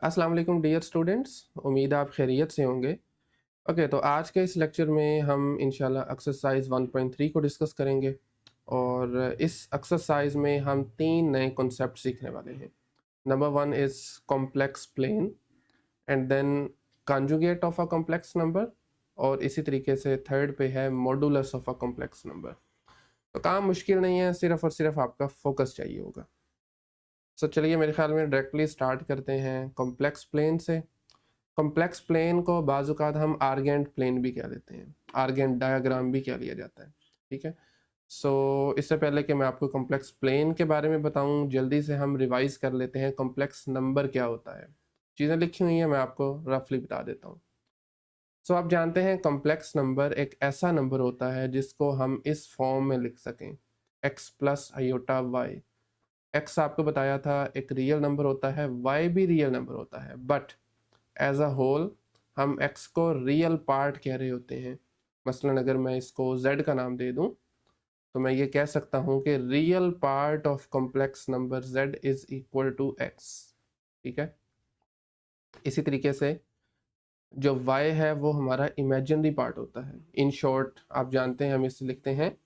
अस्सलाम वालेकुम dear students, उम्मीद है आप खैरियत से होंगे। ओके, तो आज के इस लेक्चर में हम इंशाल्लाह एक्सरसाइज 1.3 को डिस्कस करेंगे और इस एक्सरसाइज में हम 3 नए कॉन्सेप्ट सीखने वाले हैं। Number 1 is complex plane and then conjugate of a complex number और इसी तरीके से थर्ड पे है modulus of a complex number. तो काम मुश्किल नहीं है, सिर्फ़ और सिर्फ़ आपका फ़ोकस चाहिए होगा। सो चलिए मेरे ख़्याल में डायरेक्टली स्टार्ट करते हैं कॉम्प्लेक्स प्लेन से। कॉम्प्लेक्स प्लेन को बाज़-औक़ात हम आर्गेंट प्लेन भी कह देते हैं, आर्गेंट डायग्राम भी कह लिया जाता है, ठीक है? सो इससे पहले कि मैं आपको कॉम्प्लेक्स प्लेन के बारे में बताऊँ, जल्दी से हम रिवाइज़ कर लेते हैं कॉम्प्लेक्स नंबर क्या होता है। चीज़ें लिखी हुई हैं, मैं आपको रफ़ली बता देता हूँ। सो आप जानते हैं कॉम्प्लेक्स नंबर एक ऐसा नंबर होता है जिसको हम इस फॉर्म में लिख सकें, x plus iota y। x आपको बताया था एक रियल नंबर होता है, y भी रियल नंबर होता है, बट एज अ होल हम x को रियल पार्ट कह रहे होते हैं। मसलन अगर मैं इसको z का नाम दे दूं तो मैं ये कह सकता हूं कि real part of complex number z is equal to x। ठीक है, इसी तरीके से जो y है वो हमारा इमेजिनरी पार्ट होता है। इन शॉर्ट आप जानते हैं हम इसे लिखते हैं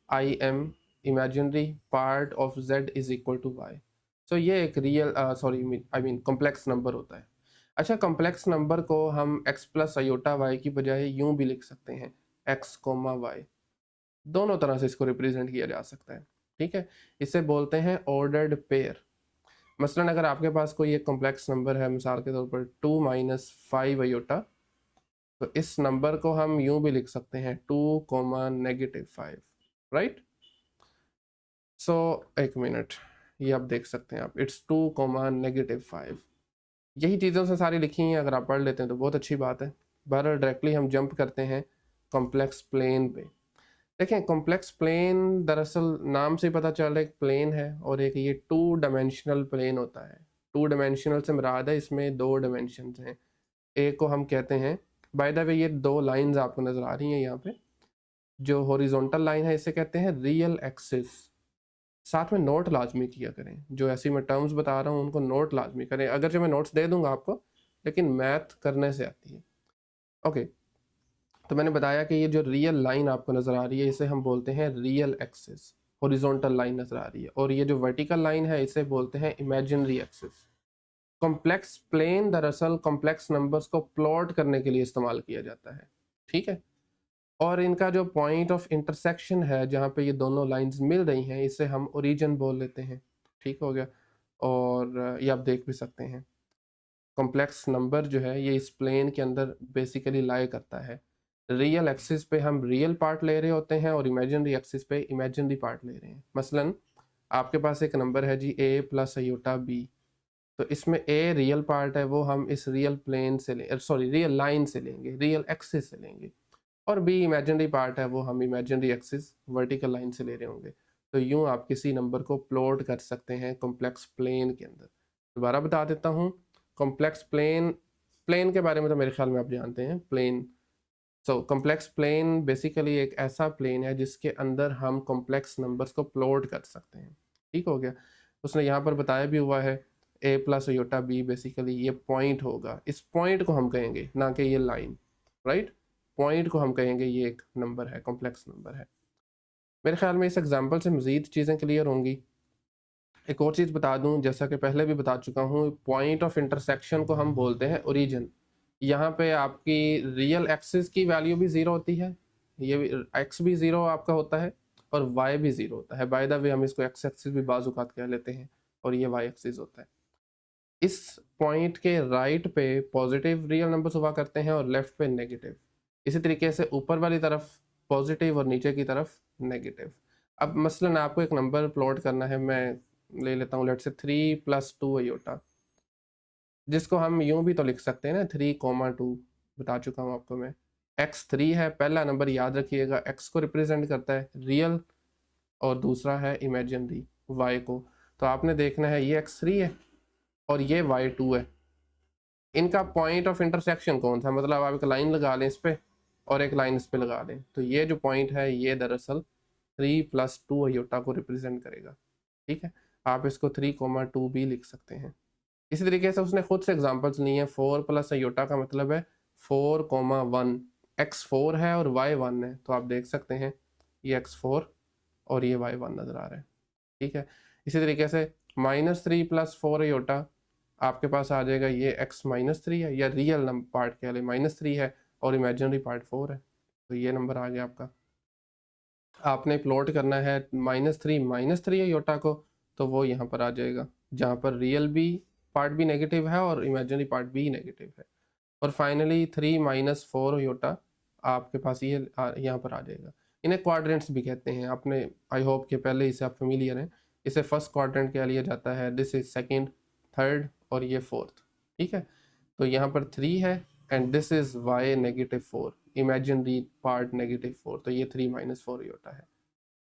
I am imaginary part of z is equal to y। So ये एक real sorry I mean complex number होता है। अच्छा, कॉम्प्लेक्स नंबर को हम x प्लस आयोटा y की बजाय यूं भी लिख सकते हैं, x कोमा y। दोनों तरह से इसको रिप्रेजेंट किया जा सकता है, ठीक है। इसे बोलते हैं ऑर्डर्ड पेयर। मसलन अगर आपके पास कोई एक कॉम्प्लेक्स नंबर है, मिसाल के तौर पर 2 माइनस 5 आयोटा, तो इस नंबर को हम यूं भी लिख सकते हैं 2 कोमा नेगेटिव 5, राइट। सो एक मिनट, ये आप देख सकते हैं, आप इट्स 2 कोमा नेगेटिव 5। यही चीज़ों से सारी लिखी हैं, अगर आप पढ़ लेते हैं तो बहुत अच्छी बात है। बहरहाल डायरेक्टली हम जंप करते हैं कॉम्प्लेक्स प्लेन पे। देखें, कॉम्प्लेक्स प्लेन दरअसल नाम से पता चल रहा है एक प्लेन है और एक ये 2 डायमेंशनल प्लेन होता है। 2 डायमेंशनल से मुराद है इसमें 2 डायमेंशंस हैं। एक को हम कहते हैं, बाय द वे ये 2 लाइंस आपको नज़र आ रही हैं यहाँ पे। जो हॉरिजॉन्टल लाइन है इसे कहते हैं रियल एक्सिस। साथ में नोट लाजमी किया करें, जो ऐसी मैं टर्म्स बता रहा हूँ उनको नोट लाजमी करें। अगर जो मैं नोट्स दे दूंगा आपको, लेकिन मैथ करने से आती है। ओके, तो मैंने बताया कि ये जो रियल लाइन आपको नज़र आ रही है इसे हम बोलते हैं रियल एक्सिस, हॉरिजॉन्टल लाइन नज़र आ रही है। और ये जो वर्टिकल लाइन है इसे बोलते हैं इमेजिनरी एक्सिस। कॉम्प्लेक्स प्लेन दरअसल कॉम्प्लेक्स नंबर्स को प्लॉट करने के लिए इस्तेमाल किया जाता है, ठीक है। और इनका जो पॉइंट ऑफ इंटरसेक्शन है, जहाँ पे ये दोनों लाइंस मिल रही हैं, इसे हम ओरिजिन बोल लेते हैं। ठीक हो गया। और ये आप देख भी सकते हैं, कॉम्प्लेक्स नंबर जो है ये इस प्लेन के अंदर बेसिकली लाई करता है। रियल एक्सिस पे हम रियल पार्ट ले रहे होते हैं और इमेजिनरी एक्सिस पे इमेजिनरी पार्ट ले रहे हैं। मसलन आपके पास एक नंबर है जी a प्लस आयोटा b, तो इसमें a रियल पार्ट है, वो हम इस रियल प्लेन से सॉरी रियल लाइन से लेंगे, रियल एक्सिस से लेंगे। और बी इमेजिनरी पार्ट है, वो हम इमेजिनरी एक्सिस वर्टिकल लाइन से ले रहे होंगे। तो यूं आप किसी नंबर को प्लॉट कर सकते हैं कॉम्प्लेक्स प्लेन के अंदर। दोबारा बता देता हूं, कॉम्प्लेक्स प्लेन, प्लेन के बारे में तो मेरे ख्याल में आप जानते हैं, plane. So complex plane basically एक ऐसा प्लेन है जिसके अंदर हम कॉम्प्लेक्स नंबर्स को प्लॉट कर सकते हैं। ठीक हो गया। उसने यहाँ पर बताया भी हुआ है a plus iota b, basically ये पॉइंट होगा, इस पॉइंट को हम कहेंगे, ना कि ये लाइन, राइट। पॉइंट को हम कहेंगे ये एक नंबर है, कॉम्प्लेक्स नंबर है। मेरे ख्याल में इस एग्जांपल से मज़ीद चीज़ें क्लियर होंगी। एक और चीज़ बता दूं, जैसा कि पहले भी बता चुका हूं, पॉइंट ऑफ इंटरसेक्शन को हम बोलते हैं ओरिजिन। यहाँ पे आपकी रियल एक्सिस की वैल्यू भी ज़ीरो होती है, ये भी एक्स भी ज़ीरो आपका होता है और वाई भी ज़ीरो होता है। बाय द वे हम इसको एक्स एक्सिस भी बाज़-औक़ात कह लेते हैं और ये वाई एक्सिस होता है। इस पॉइंट के राइट पे पॉजिटिव रियल नंबर्स हुआ करते हैं और लेफ्ट पे नेगेटिव। इसी तरीके से ऊपर वाली तरफ पॉजिटिव और नीचे की तरफ नेगेटिव। अब मसलन आपको एक नंबर प्लॉट करना है, मैं ले लेता हूँ लेट्स से 3 प्लस 2 आयोटा, जिसको हम यूं भी तो लिख सकते हैं ना 3 कोमा 2। बता चुका हूँ आपको मैं। एक्स 3 है, पहला नंबर याद रखिएगा, एक्स को रिप्रेजेंट करता है रियल और दूसरा है इमेजिनरी वाई को। तो आपने देखना है ये एक्स 3 है और ये वाई 2 है, इनका पॉइंट ऑफ इंटरसेक्शन कौन सा, मतलब आप एक लाइन लगा लें इस पे और एक लाइन इस पे लगा लें, तो ये जो पॉइंट है ये दरअसल 3 प्लस 2 आयोटा को रिप्रेजेंट करेगा। ठीक है, आप इसको 3 कोमा 2 भी लिख सकते हैं। इसी तरीके से उसने खुद से एग्जांपल्स ली हैं। 4 प्लस अयोटा का मतलब है 4,1, एक्स 4 है और वाई 1 है, तो आप देख सकते हैं ये एक्स 4 और ये वाई 1 नज़र आ रहा है, ठीक है। इसी तरीके से -3 प्लस 4 अयोटा आपके पास आ जाएगा, ये एक्स -3 है, या रियल नंबर पार्ट कह लें -3 है और इमेजिनरी पार्ट 4 है, तो ये नंबर आ गया आपका। आपने प्लॉट करना है -3 अयोटा को, तो वो यहाँ पर आ जाएगा, जहाँ पर रियल भी पार्ट भी नेगेटिव है और इमेजिनरी पार्ट भी नेगेटिव है। और फाइनली 3 - 4 अयोटा आपके पास ये यहाँ पर आ जाएगा। इन्हें क्वाड्रेंट्स भी कहते हैं, आपने आई होप कि पहले इसे आप फेमिलियर हैं। इसे फर्स्ट क्वाड्रेंट कह लिया जाता है, दिस इज सेकंड, थर्ड और ये फोर्थ, ठीक है। तो यहाँ पर 3 है and this is y -4, imaginary part -4, तो ये 3 - 4 अयोटा है।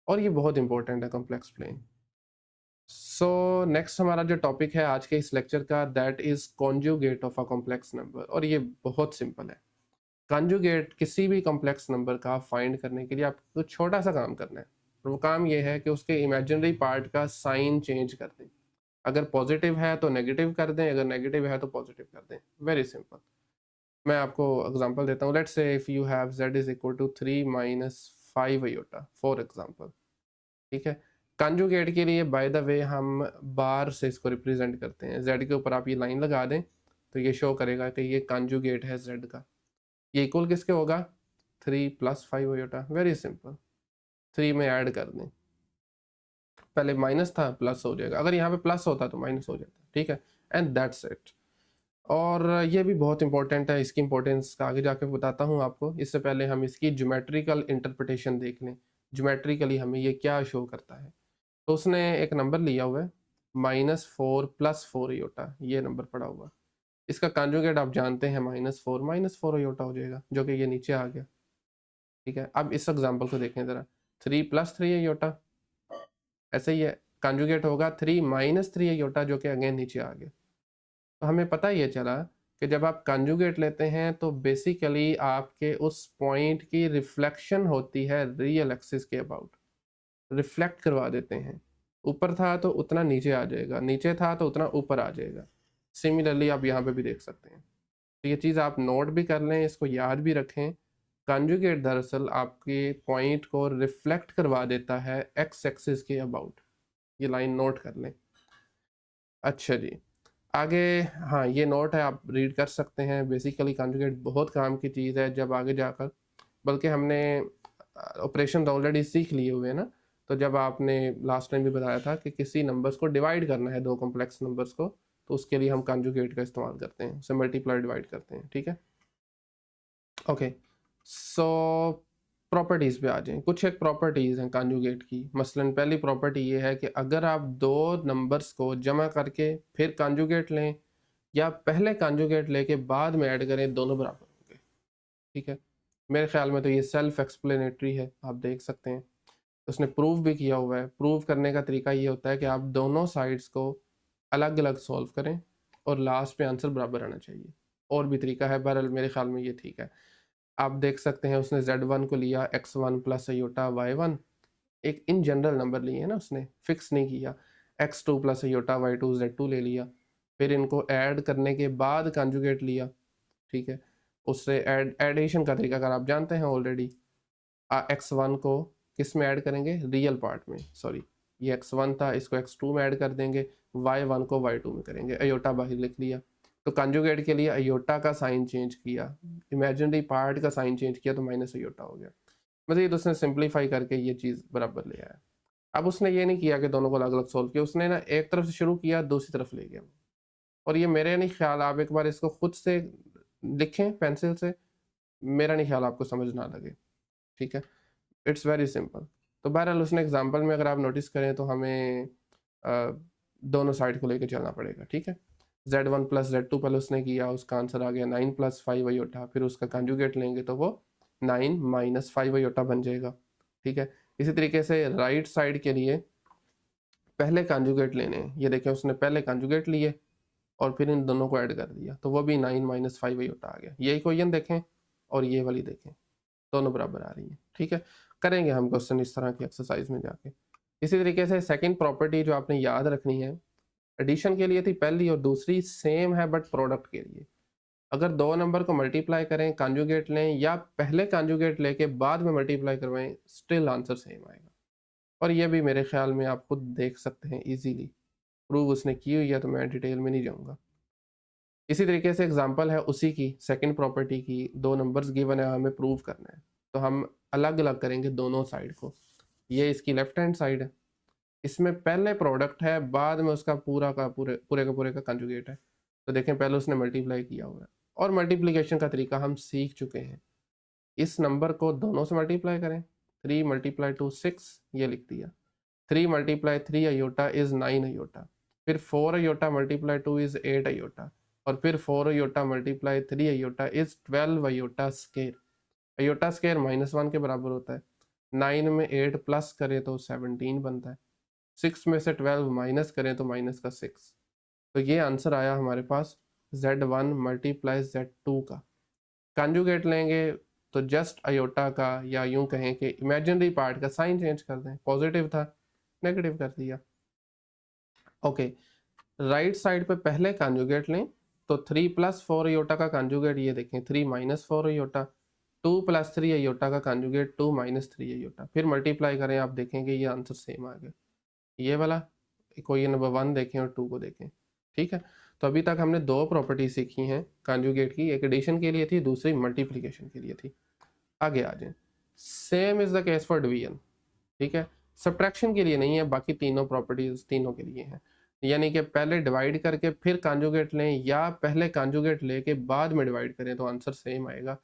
और ये बहुत इंपॉर्टेंट है कॉम्प्लेक्स प्लेन। सो नेक्स्ट हमारा जो टॉपिक है आज के इस लेक्चर का, that is conjugate of a complex number, और ये बहुत सिंपल है। कॉन्जुगेट किसी भी कॉम्प्लेक्स नंबर का फाइंड करने के लिए आपको छोटा सा काम करना है, और वो काम ये है कि उसके इमेजिनरी पार्ट का साइन चेंज कर दें। अगर पॉजिटिव है तो नेगेटिव कर दें, अगर नेगेटिव है तो पॉजिटिव कर दें, वेरी सिंपल। मैं आपको एग्जांपल देता हूँ। Let's say if you have z is equal to 3 - 5 iota for example, ठीक है। कंजुगेट के लिए बाय द वे हम बार से इसको रिप्रेजेंट करते हैं। z के ऊपर आप ये लाइन लगा दें तो ये शो करेगा कि ये कंजुगेट है z का। ये इक्वल किसके होगा? 3 + 5 अयोटा, वेरी सिंपल। 3 में ऐड कर दें, पहले माइनस था प्लस हो जाएगा, अगर यहाँ पे प्लस होता तो माइनस हो जाता, ठीक है। And that's it. और ये भी बहुत इंपॉर्टेंट है, इसकी इंपॉर्टेंस का आगे जाके बताता हूँ आपको। इससे पहले हम इसकी ज्योमेट्रिकल इंटरप्रिटेशन देख लें, ज्योमेट्रिकली हमें ये क्या शो करता है। तो उसने एक नंबर लिया हुआ है -4 + 4 अयोटा, ये नंबर पड़ा हुआ। इसका कॉन्जुगेट आप जानते हैं -4 अयोटा हो जाएगा, जो कि ये नीचे आ गया, ठीक है। अब इस एग्जाम्पल को देखें ज़रा, 3 + 3 अयोटा, ऐसे ही है, कॉन्जुगेट होगा 3 - 3 अयोटा, जो कि अगेन नीचे आ गया। तो हमें पता ये चला कि जब आप कंजुगेट लेते हैं तो बेसिकली आपके उस पॉइंट की रिफ्लेक्शन होती है रियल एक्सिस के अबाउट, रिफ्लेक्ट करवा देते हैं। ऊपर था तो उतना नीचे आ जाएगा, नीचे था तो उतना ऊपर आ जाएगा। सिमिलरली आप यहाँ पे भी देख सकते हैं। तो ये चीज़ आप नोट भी कर लें, इसको याद भी रखें। कंजुगेट दरअसल आपके पॉइंट को रिफ्लेक्ट करवा देता है एक्स एक्सिस के अबाउट। ये लाइन नोट कर लें। अच्छा जी, आगे, हाँ ये नोट है, आप रीड कर सकते हैं। बेसिकली कॉन्जुगेट बहुत काम की चीज़ है जब आगे जाकर, बल्कि हमने ऑपरेशन ऑलरेडी सीख लिए हुए हैं ना। तो जब आपने लास्ट टाइम भी बताया था कि किसी नंबर्स को डिवाइड करना है, दो कॉम्प्लेक्स नंबर्स को, तो उसके लिए हम कॉन्जुगेट का इस्तेमाल करते हैं, उसे मल्टीप्लाई डिवाइड करते हैं, ठीक है। ओके, सो प्रॉपर्टीज़ पे आ जाएं। कुछ एक प्रॉपर्टीज़ हैं कॉन्जुगेट की। मसलन पहली प्रॉपर्टी ये है कि अगर आप दो नंबर्स को जमा करके फिर कॉन्जुगेट लें, या पहले कॉन्जुगेट लेके बाद में ऐड करें, दोनों बराबर होंगे, ठीक है। मेरे ख्याल में तो ये सेल्फ एक्सप्लेनेटरी है, आप देख सकते हैं। उसने प्रूव भी किया हुआ है। प्रूव करने का तरीका ये होता है कि आप दोनों साइड्स को अलग अलग सॉल्व करें और लास्ट पे आंसर बराबर आना चाहिए। और भी तरीका है, बहरहाल मेरे ख्याल में ये ठीक है। आप देख सकते हैं उसने z1 को लिया x1 + अयोटा y1, एक इन जनरल नंबर लिए हैं ना, उसने फिक्स नहीं किया। x2 + अयोटा y2 z2 ले लिया, फिर इनको ऐड करने के बाद कॉन्जुगेट लिया, ठीक है। उससे एडिशन का तरीका अगर आप जानते हैं ऑलरेडी, x1 को किस में ऐड करेंगे? रियल पार्ट में, सॉरी ये x1 था, इसको x2 में ऐड कर देंगे, y1 को y2 में करेंगे, अयोटा बाहर लिख लिया। तो कंजुगेट के लिए अयोटा का साइन चेंज किया, इमेजिनरी पार्ट का साइन चेंज किया, तो माइनस अयोटा हो गया। मतलब ये तो उसने सिंप्लीफाई करके ये चीज़ बराबर ले आया। अब उसने ये नहीं किया कि दोनों को अलग अलग सोल्व किया, उसने ना एक तरफ से शुरू किया, दूसरी तरफ ले गया। और ये मेरे नहीं ख्याल, आप एक बार इसको खुद से लिखें पेंसिल से, मेरा नहीं ख्याल आपको समझ ना लगे, ठीक है। It's very simple. तो बहरहाल उसने एग्जाम्पल में अगर आप नोटिस करें तो हमें दोनों साइड को लेकर चलना पड़ेगा, ठीक है। z1 + z2 पहले उसने किया, उसका आंसर आ गया 9 + 5 अयोटा, फिर उसका कंजुगेट लेंगे तो वो 9 - 5 अयोटा बन जाएगा, ठीक है। इसी तरीके से राइट साइड के लिए पहले कंजुगेट लेने हैं। ये देखें उसने पहले कंजुगेट लिए और फिर इन दोनों को ऐड कर दिया, तो वो भी 9 - 5 अयोटा आ गया। ये इक्वेशन देखें और ये वाली देखें, दोनों बराबर आ रही है, ठीक है। करेंगे हम क्वेश्चन इस तरह की एक्सरसाइज में जाके। इसी तरीके से सेकंड प्रॉपर्टी जो आपने याद रखनी है, एडिशन के लिए थी पहली और दूसरी सेम है बट प्रोडक्ट के लिए। अगर दो नंबर को मल्टीप्लाई करें, कॉन्जुगेट लें या पहले कॉन्जुगेट लेके बाद में मल्टीप्लाई करवाएं, स्टिल आंसर सेम आएगा। और ये भी मेरे ख्याल में आप खुद देख सकते हैं इजीली, प्रूव उसने की हुई है, तो मैं डिटेल में नहीं जाऊंगा। इसी तरीके से एग्जांपल है उसी की सेकंड प्रॉपर्टी की, दो नंबर्स गिवन है, हमें प्रूव करना है, तो हम अलग अलग करेंगे दोनों साइड को। ये इसकी लेफ्ट हैंड साइड है, इसमें पहले प्रोडक्ट है, बाद में उसका पूरे का कंजुगेट है। तो देखें पहले उसने मल्टीप्लाई किया हुआ है, और मल्टीप्लिकेशन का तरीका हम सीख चुके हैं। इस नंबर को दोनों से मल्टीप्लाई करें, 3 मल्टीप्लाई टू 6, ये लिख दिया। 3 मल्टीप्लाई 3 अयोटा इज 9 अयोटा, फिर 4 अयोटा मल्टीप्लाई 2 इज 8 अयोटा, और फिर 4 iota multiply 3 iota is 12 iota square. Iota square -1 के बराबर होता है। 9 में 8 प्लस करें तो 17 बनता है, 6 में से 12 माइनस करें तो माइनस का 6। तो ये आंसर आया हमारे पास Z1 मल्टीप्लाई Z2 का। कंजुगेट लेंगे तो जस्ट अयोटा का, या यूं कहें कि इमेजिनरी पार्ट का साइन चेंज कर दें, पॉजिटिव था नेगेटिव कर दिया। ओके, राइट साइड पे पहले कंजुगेट लें, तो 3 प्लस 4 अयोटा का कंजुगेट ये देखें 3 माइनस 4 अयोटा, 2 प्लस 3 अयोटा का कंजुगेट 2 माइनस 3 अयोटा, फिर मल्टीप्लाई करें, आप देखेंगे ये आंसर सेम आ गया। ये वाला कोई नंबर 1 देखें और 2 को देखें, ठीक है। तो अभी तक हमने दो प्रॉपर्टी सीखी हैं कंजुगेट की, एक एडिशन के लिए थी, दूसरी मल्टीप्लिकेशन के लिए थी। आगे आ जाए, same is the case for division, ठीक है। सब्ट्रैक्शन के लिए नहीं है, बाकी तीनों प्रॉपर्टीज तीनों के लिए हैं। यानी कि पहले डिवाइड करके फिर कॉन्जुगेट लें, या पहले कॉन्जुगेट लेके बाद में डिवाइड करें, तो आंसर सेम आएगा।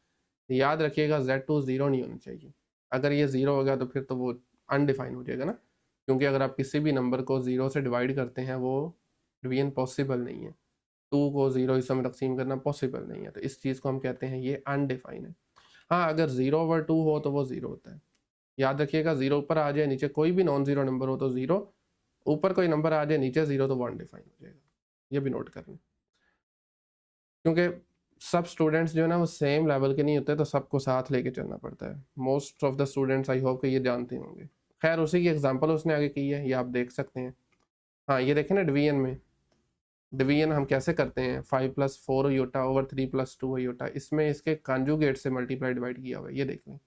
याद रखिएगा Z2 0 नहीं होना चाहिए। अगर ये 0 होगा तो फिर तो वो अनडिफाइन हो जाएगा ना, क्योंकि अगर आप किसी भी नंबर को 0 से डिवाइड करते हैं वो डिवीजन पॉसिबल नहीं है। 2 को 0 हिस्सों में तकसीम करना पॉसिबल नहीं है, तो इस चीज़ को हम कहते हैं ये अनडिफाइन है। हाँ, अगर 0/2 हो तो वो 0 होता है। याद रखिएगा, 0 ऊपर आ जाए, नीचे कोई भी नॉन जीरो नंबर हो तो 0, ऊपर कोई नंबर आ जाए नीचे 0 तो वो अनडिफाइन हो जाएगा। ये भी नोट कर लें, क्योंकि सब स्टूडेंट्स जो है ना वो सेम लेवल के नहीं होते, तो सबको साथ लेके चलना पड़ता है। Most of the students I hope कि ये जानते होंगे। खैर, उसी की एग्जांपल उसने आगे की है, ये आप देख सकते हैं। हाँ, ये देखें ना, डिवीजन में डिवीजन हम कैसे करते हैं, 5 plus 4 iota over 3 plus 2 iota, इसमें इसके कॉन्जुगेट से मल्टीप्लाई डिवाइड किया हुआ है। ये देख लें,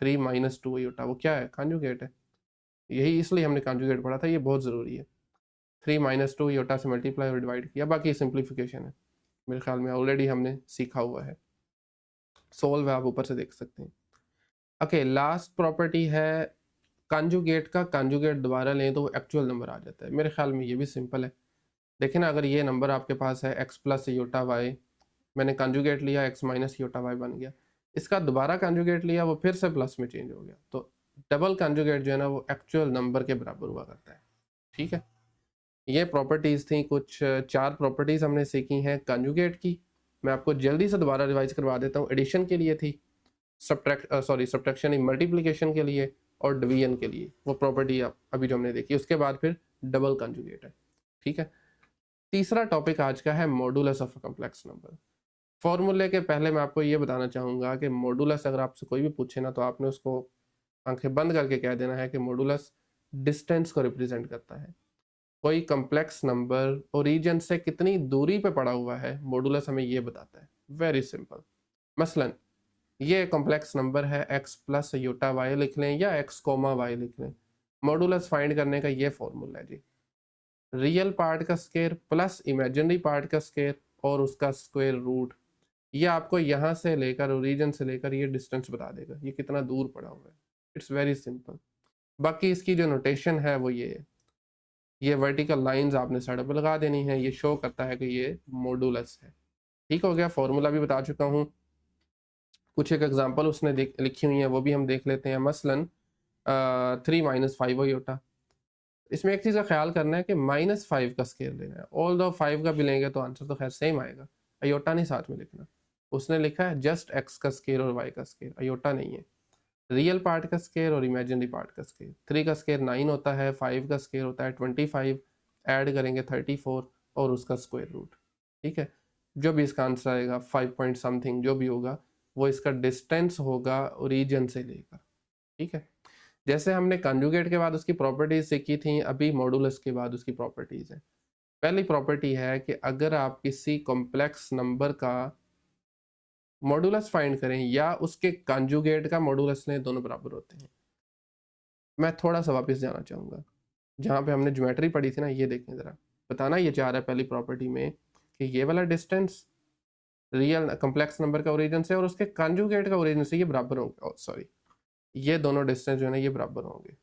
3 माइनस 2 अयोटा वो क्या है, कॉन्जुगेट है। यही इसलिए हमने कॉन्जुगेट पढ़ा था, ये बहुत ज़रूरी है। 3 माइनस 2 अयोटा से मल्टीप्लाई और डिवाइड किया, बाकी सिंप्लीफिकेशन है, मेरे ख्याल में ऑलरेडी हमने सीखा हुआ है। सोल्व है, आप ऊपर से देख सकते हैं। ओके, लास्ट प्रॉपर्टी है कॉन्जुगेट का कॉन्जुगेट दोबारा लें तो वो एक्चुअल नंबर आ जाता है। मेरे ख्याल में ये भी सिंपल है। देखिए ना, अगर ये नंबर आपके पास है x प्लस योटा वाई, मैंने कॉन्जुगेट लिया x माइनस योटा वाई बन गया, इसका दोबारा कॉन्जुगेट लिया, वो फिर से प्लस में चेंज हो गया, तो डबल कॉन्जुगेट जो है ना वो एक्चुअल नंबर के बराबर हुआ करता है, ठीक है। ये प्रॉपर्टीज़ थी, कुछ 4 प्रॉपर्टीज़ हमने सीखी हैं कॉन्जुगेट की। मैं आपको जल्दी से दोबारा रिवाइज करवा देता हूँ। एडिशन के लिए थी, सब्ट्रैक्शन मल्टीप्लिकेशन के लिए, और डिवीजन के लिए वो प्रॉपर्टी आप अभी जो हमने देखी, उसके बाद फिर डबल कॉन्जुगेट है, ठीक है। तीसरा टॉपिक आज का है modulus of a complex number. फॉर्मूले के पहले मैं आपको ये बताना चाहूँगा कि मॉडुलस अगर आपसे कोई भी पूछे ना, तो आपने उसको आंखें बंद करके कह देना है कि मॉडुलस डिस्टेंस को रिप्रेजेंट करता है। कोई कॉम्प्लेक्स नंबर ओरिजिन से कितनी दूरी पे पड़ा हुआ है, मॉडुलस हमें ये बताता है। Very simple. मसलन ये कॉम्प्लेक्स नंबर है, x प्लस योटा वाई लिख लें या x कोमा वाई लिख लें। मॉडुलस फाइंड करने का ये फॉर्मूला है जी, रियल पार्ट का स्क्वायर प्लस इमेजिनरी पार्ट का स्क्वायर और उसका स्क्वायर रूट। ये आपको यहाँ से लेकर ओरिजिन से लेकर ये डिस्टेंस बता देगा, ये कितना दूर पड़ा हुआ है। It's very simple. बाकी इसकी जो नोटेशन है वो ये है, ये वर्टिकल लाइंस आपने साइड पर लगा देनी है, ये शो करता है कि ये मॉडुलस है। ठीक हो गया, फॉर्मूला भी बता चुका हूँ। कुछ एक एग्जांपल उसने लिखी हुई है, वो भी हम देख लेते हैं। मसलन 3 माइनस 5 अयोटा। इसमें एक चीज़ का ख्याल करना है कि -5 का स्केयर लेना है। ऑल दो 5 का भी लेंगे तो आंसर तो खैर सेम आएगा। अयोटा नहीं साथ में लिखना, उसने लिखा है जस्ट x का स्केयर और y का स्केयर, अयोटा नहीं है। रियल पार्ट का स्केयर और इमेजिनरी पार्ट का स्केयर। 3 का स्केयर 9 होता है, 5 का स्केयर होता है 25, ऐड करेंगे 34 और उसका स्क्वायर रूट, ठीक है। जो भी इसका आंसर आएगा 5 पॉइंट समथिंग जो भी होगा, वो इसका डिस्टेंस होगा ओरिजिन से लेकर, ठीक है। जैसे हमने कंजुगेट के बाद उसकी प्रॉपर्टीज सीखी थी, अभी मॉडुलस के बाद उसकी प्रॉपर्टीज है। पहली प्रॉपर्टी है कि अगर आप किसी कॉम्प्लेक्स नंबर का मॉडुलस फाइंड करें या उसके कॉन्जुगेट का मॉडुलस लें, दोनों बराबर होते हैं। मैं थोड़ा सा वापस जाना चाहूँगा, जहाँ पे हमने ज्योमेट्री पढ़ी थी ना, ये देखें ज़रा। बताना ये चाह रहा है पहली प्रॉपर्टी में कि ये वाला डिस्टेंस रियल कॉम्प्लेक्स नंबर का ओरिजिन से और उसके कॉन्जुगेट का ओरिजिन से ये बराबर होंगे। सॉरी, ये दोनों डिस्टेंस जो है ना ये बराबर होंगे।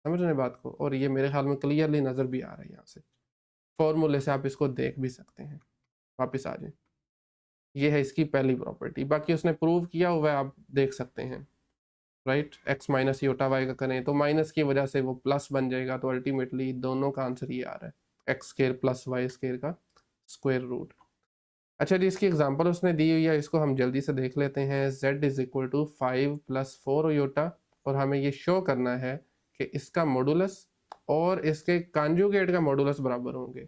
समझ रहे हैं बात को? और ये मेरे ख्याल में क्लियरली नज़र भी आ रहा है यहाँ से, फॉर्मूले से आप इसको देख भी सकते हैं। वापस आ जाए, ये है इसकी पहली प्रॉपर्टी। बाकी उसने प्रूव किया हुआ है, आप देख सकते हैं, right. X minus iota y का करें तो माइनस की वजह से वो प्लस बन जाएगा, तो अल्टीमेटली दोनों का आंसर ये आ रहा है, x square plus Y square का स्क्वायर रूट। अच्छा जी, इसकी एग्जांपल उसने दी हुई है, इसको हम जल्दी से देख लेते हैं। z is equal to 5 plus 4 iota, और हमें ये शो करना है कि इसका मॉडुलस और इसके कॉन्जुगेट का मॉडुलस बराबर होंगे।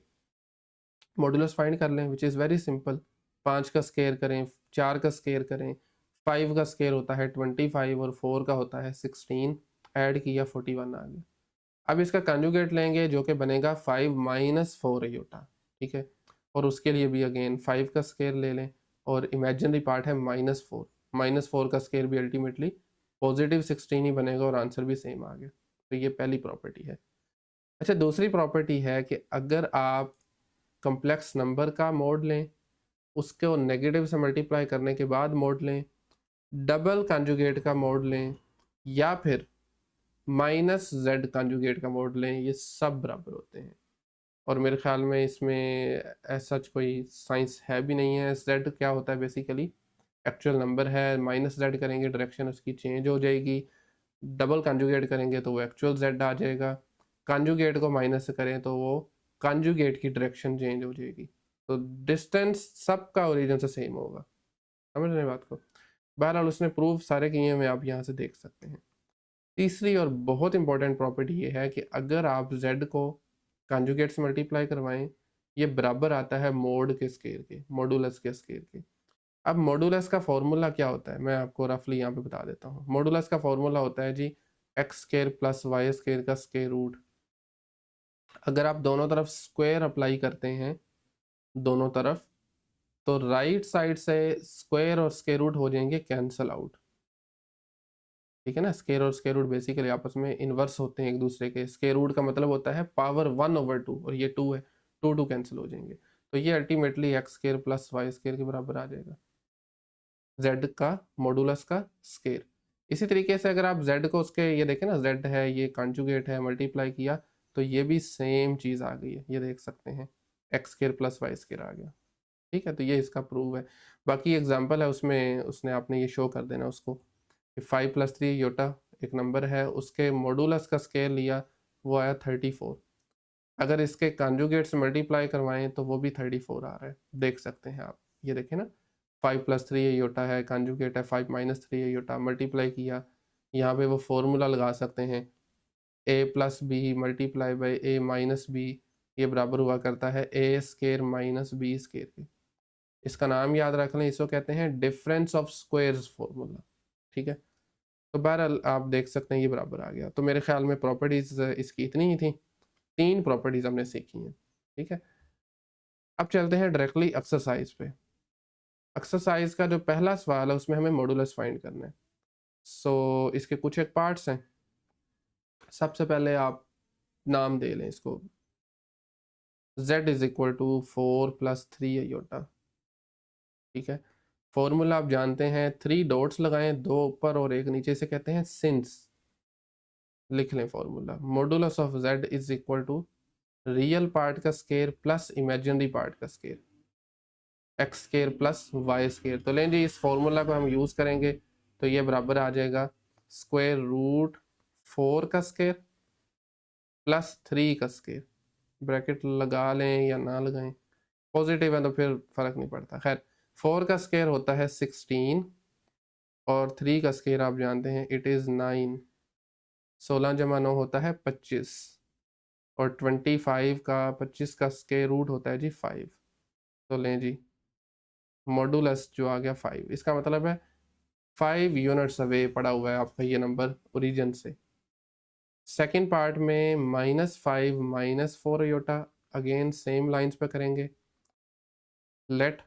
मॉडुलस फाइंड कर लें, विच इज़ वेरी सिंपल। 5 का स्केयर करें, 4 का स्केयर करें, 5 का स्केयर होता है 25 और 4 का होता है 16, ऐड किया 41 आ गया। अब इसका कॉन्जुगेट लेंगे जो कि बनेगा 5 माइनस 4 योटा, ठीक है। और उसके लिए भी अगेन 5 का स्केयर ले लें, और इमेजिनरी पार्ट है -4, -4 का स्केयर भी अल्टीमेटली पॉजिटिव 16 ही बनेगा, और आंसर भी सेम आ गया। तो ये पहली प्रॉपर्टी है। अच्छा, दूसरी प्रॉपर्टी है कि अगर आप कम्प्लेक्स नंबर का मोड लें, उसको नेगेटिव से मल्टीप्लाई करने के बाद मोड लें, डबल कॉन्जुगेट का मोड लें, या फिर -z कॉन्जुगेट का मोड लें, ये सब बराबर होते हैं। और मेरे ख्याल में इसमें ऐसा कोई साइंस है भी नहीं है। z क्या होता है बेसिकली, एक्चुअल नंबर है, -z करेंगे डायरेक्शन उसकी चेंज हो जाएगी, डबल कॉन्जुगेट करेंगे तो वो एक्चुअल z आ जाएगा, कॉन्जुगेट को माइनस करें तो वो कॉन्जुगेट की डायरेक्शन चेंज हो जाएगी। तो डिस्टेंस सबका ओरिजिन से सेम होगा। समझ रहे हैं बात को? बहरहाल उसने प्रूफ सारे किए हुए आप यहाँ से देख सकते हैं। तीसरी और बहुत इंपॉर्टेंट प्रॉपर्टी ये है कि अगर आप z को कॉन्जुगेट से मल्टीप्लाई करवाएं, ये बराबर आता है मोड के स्केयर के, मॉडुलस के स्केयर के। अब मॉडुलस का फॉर्मूला क्या होता है, मैं आपको रफली यहाँ पे बता देता हूँ। मॉडुलस का फॉर्मूला होता है जी X square plus Y square का स्केयर रूट। अगर आप दोनों तरफ स्क्वायर अप्लाई करते हैं, दोनों तरफ, तो राइट साइड से स्क्वायर और स्क्वायर रूट हो जाएंगे कैंसल आउट, ठीक है ना। स्क्वायर और स्क्वायर रूट बेसिकली आपस में इन्वर्स होते हैं एक दूसरे के। स्क्वायर रूट का मतलब होता है पावर 1/2, और ये 2 है, 2 कैंसिल हो जाएंगे, तो ये ultimately x square plus Y square के बराबर आ जाएगा, z का मॉडुलस का स्क्वायर। इसी तरीके से अगर आप z को उसके, ये देखें ना, z है, ये कॉन्जुगेट है, मल्टीप्लाई किया तो ये भी सेम चीज़ आ गई है, ये देख सकते हैं, X square plus Y square आ गया, ठीक है। तो ये इसका प्रूव है। बाकी एग्जाम्पल है उसमें, उसने आपने ये शो कर देना उसको कि 5 + 3 योटा एक नंबर है, उसके मॉडुलस का स्केयर लिया, वो आया 34। अगर इसके कॉन्जुगेट से मल्टीप्लाई करवाएं तो वो भी 34 आ रहा है, देख सकते हैं आप। ये देखें ना, 5 + 3 योटा है, कॉन्जुगेट है 5 - 3 योटा, मल्टीप्लाई किया, यहाँ पे वो फॉर्मूला लगा सकते हैं, a + b multiply by a - b, ये बराबर हुआ करता है a स्केयर - b स्केयर के। इसका नाम याद रख लें, इसको कहते हैं डिफरेंस ऑफ स्क्वायर्स फॉर्मूला, ठीक है। तो बहरहाल आप देख सकते हैं ये बराबर आ गया। तो मेरे ख्याल में प्रॉपर्टीज़ इसकी इतनी ही थी, 3 प्रॉपर्टीज़ हमने सीखी हैं, ठीक है। अब चलते हैं डायरेक्टली एक्सरसाइज पे। एक्सरसाइज का जो पहला सवाल है उसमें हमें मॉडुलस फाइंड करना है। सो इसके कुछ एक पार्ट्स हैं। सबसे पहले आप नाम दे लें इसको, z is equal to 4 + 3 iota, ठीक है। फॉर्मूला आप जानते हैं, 3 डॉट्स लगाएं, 2 ऊपर और 1 नीचे, से कहते हैं सिंस। लिख लें formula, modulus of z is equal to real part का स्केयर प्लस इमेजिनरी पार्ट का square, x square plus Y square. तो लें जी, इस फॉर्मूला को हम यूज़ करेंगे तो ये बराबर आ जाएगा स्क्वायर रूट 4 का स्केयर प्लस 3 का स्केयर। ब्रैकेट लगा लें या ना लगाएं, पॉजिटिव है तो फिर फर्क नहीं पड़ता। खैर, 4 का स्केयर होता है 16, और 3 का स्केयर आप जानते हैं इट इज़ 9। 16 × 9 होता है 25, और 25 का 25 का स्केयर रूट होता है जी 5। तो लें जी, मॉडुलस जो आ गया 5, इसका मतलब है 5 यूनिट्स अवे पड़ा हुआ है आपका ये नंबर ओरिजिन से। सेकेंड पार्ट में -5 - 4 योटा, अगेन सेम लाइंस पे करेंगे। Let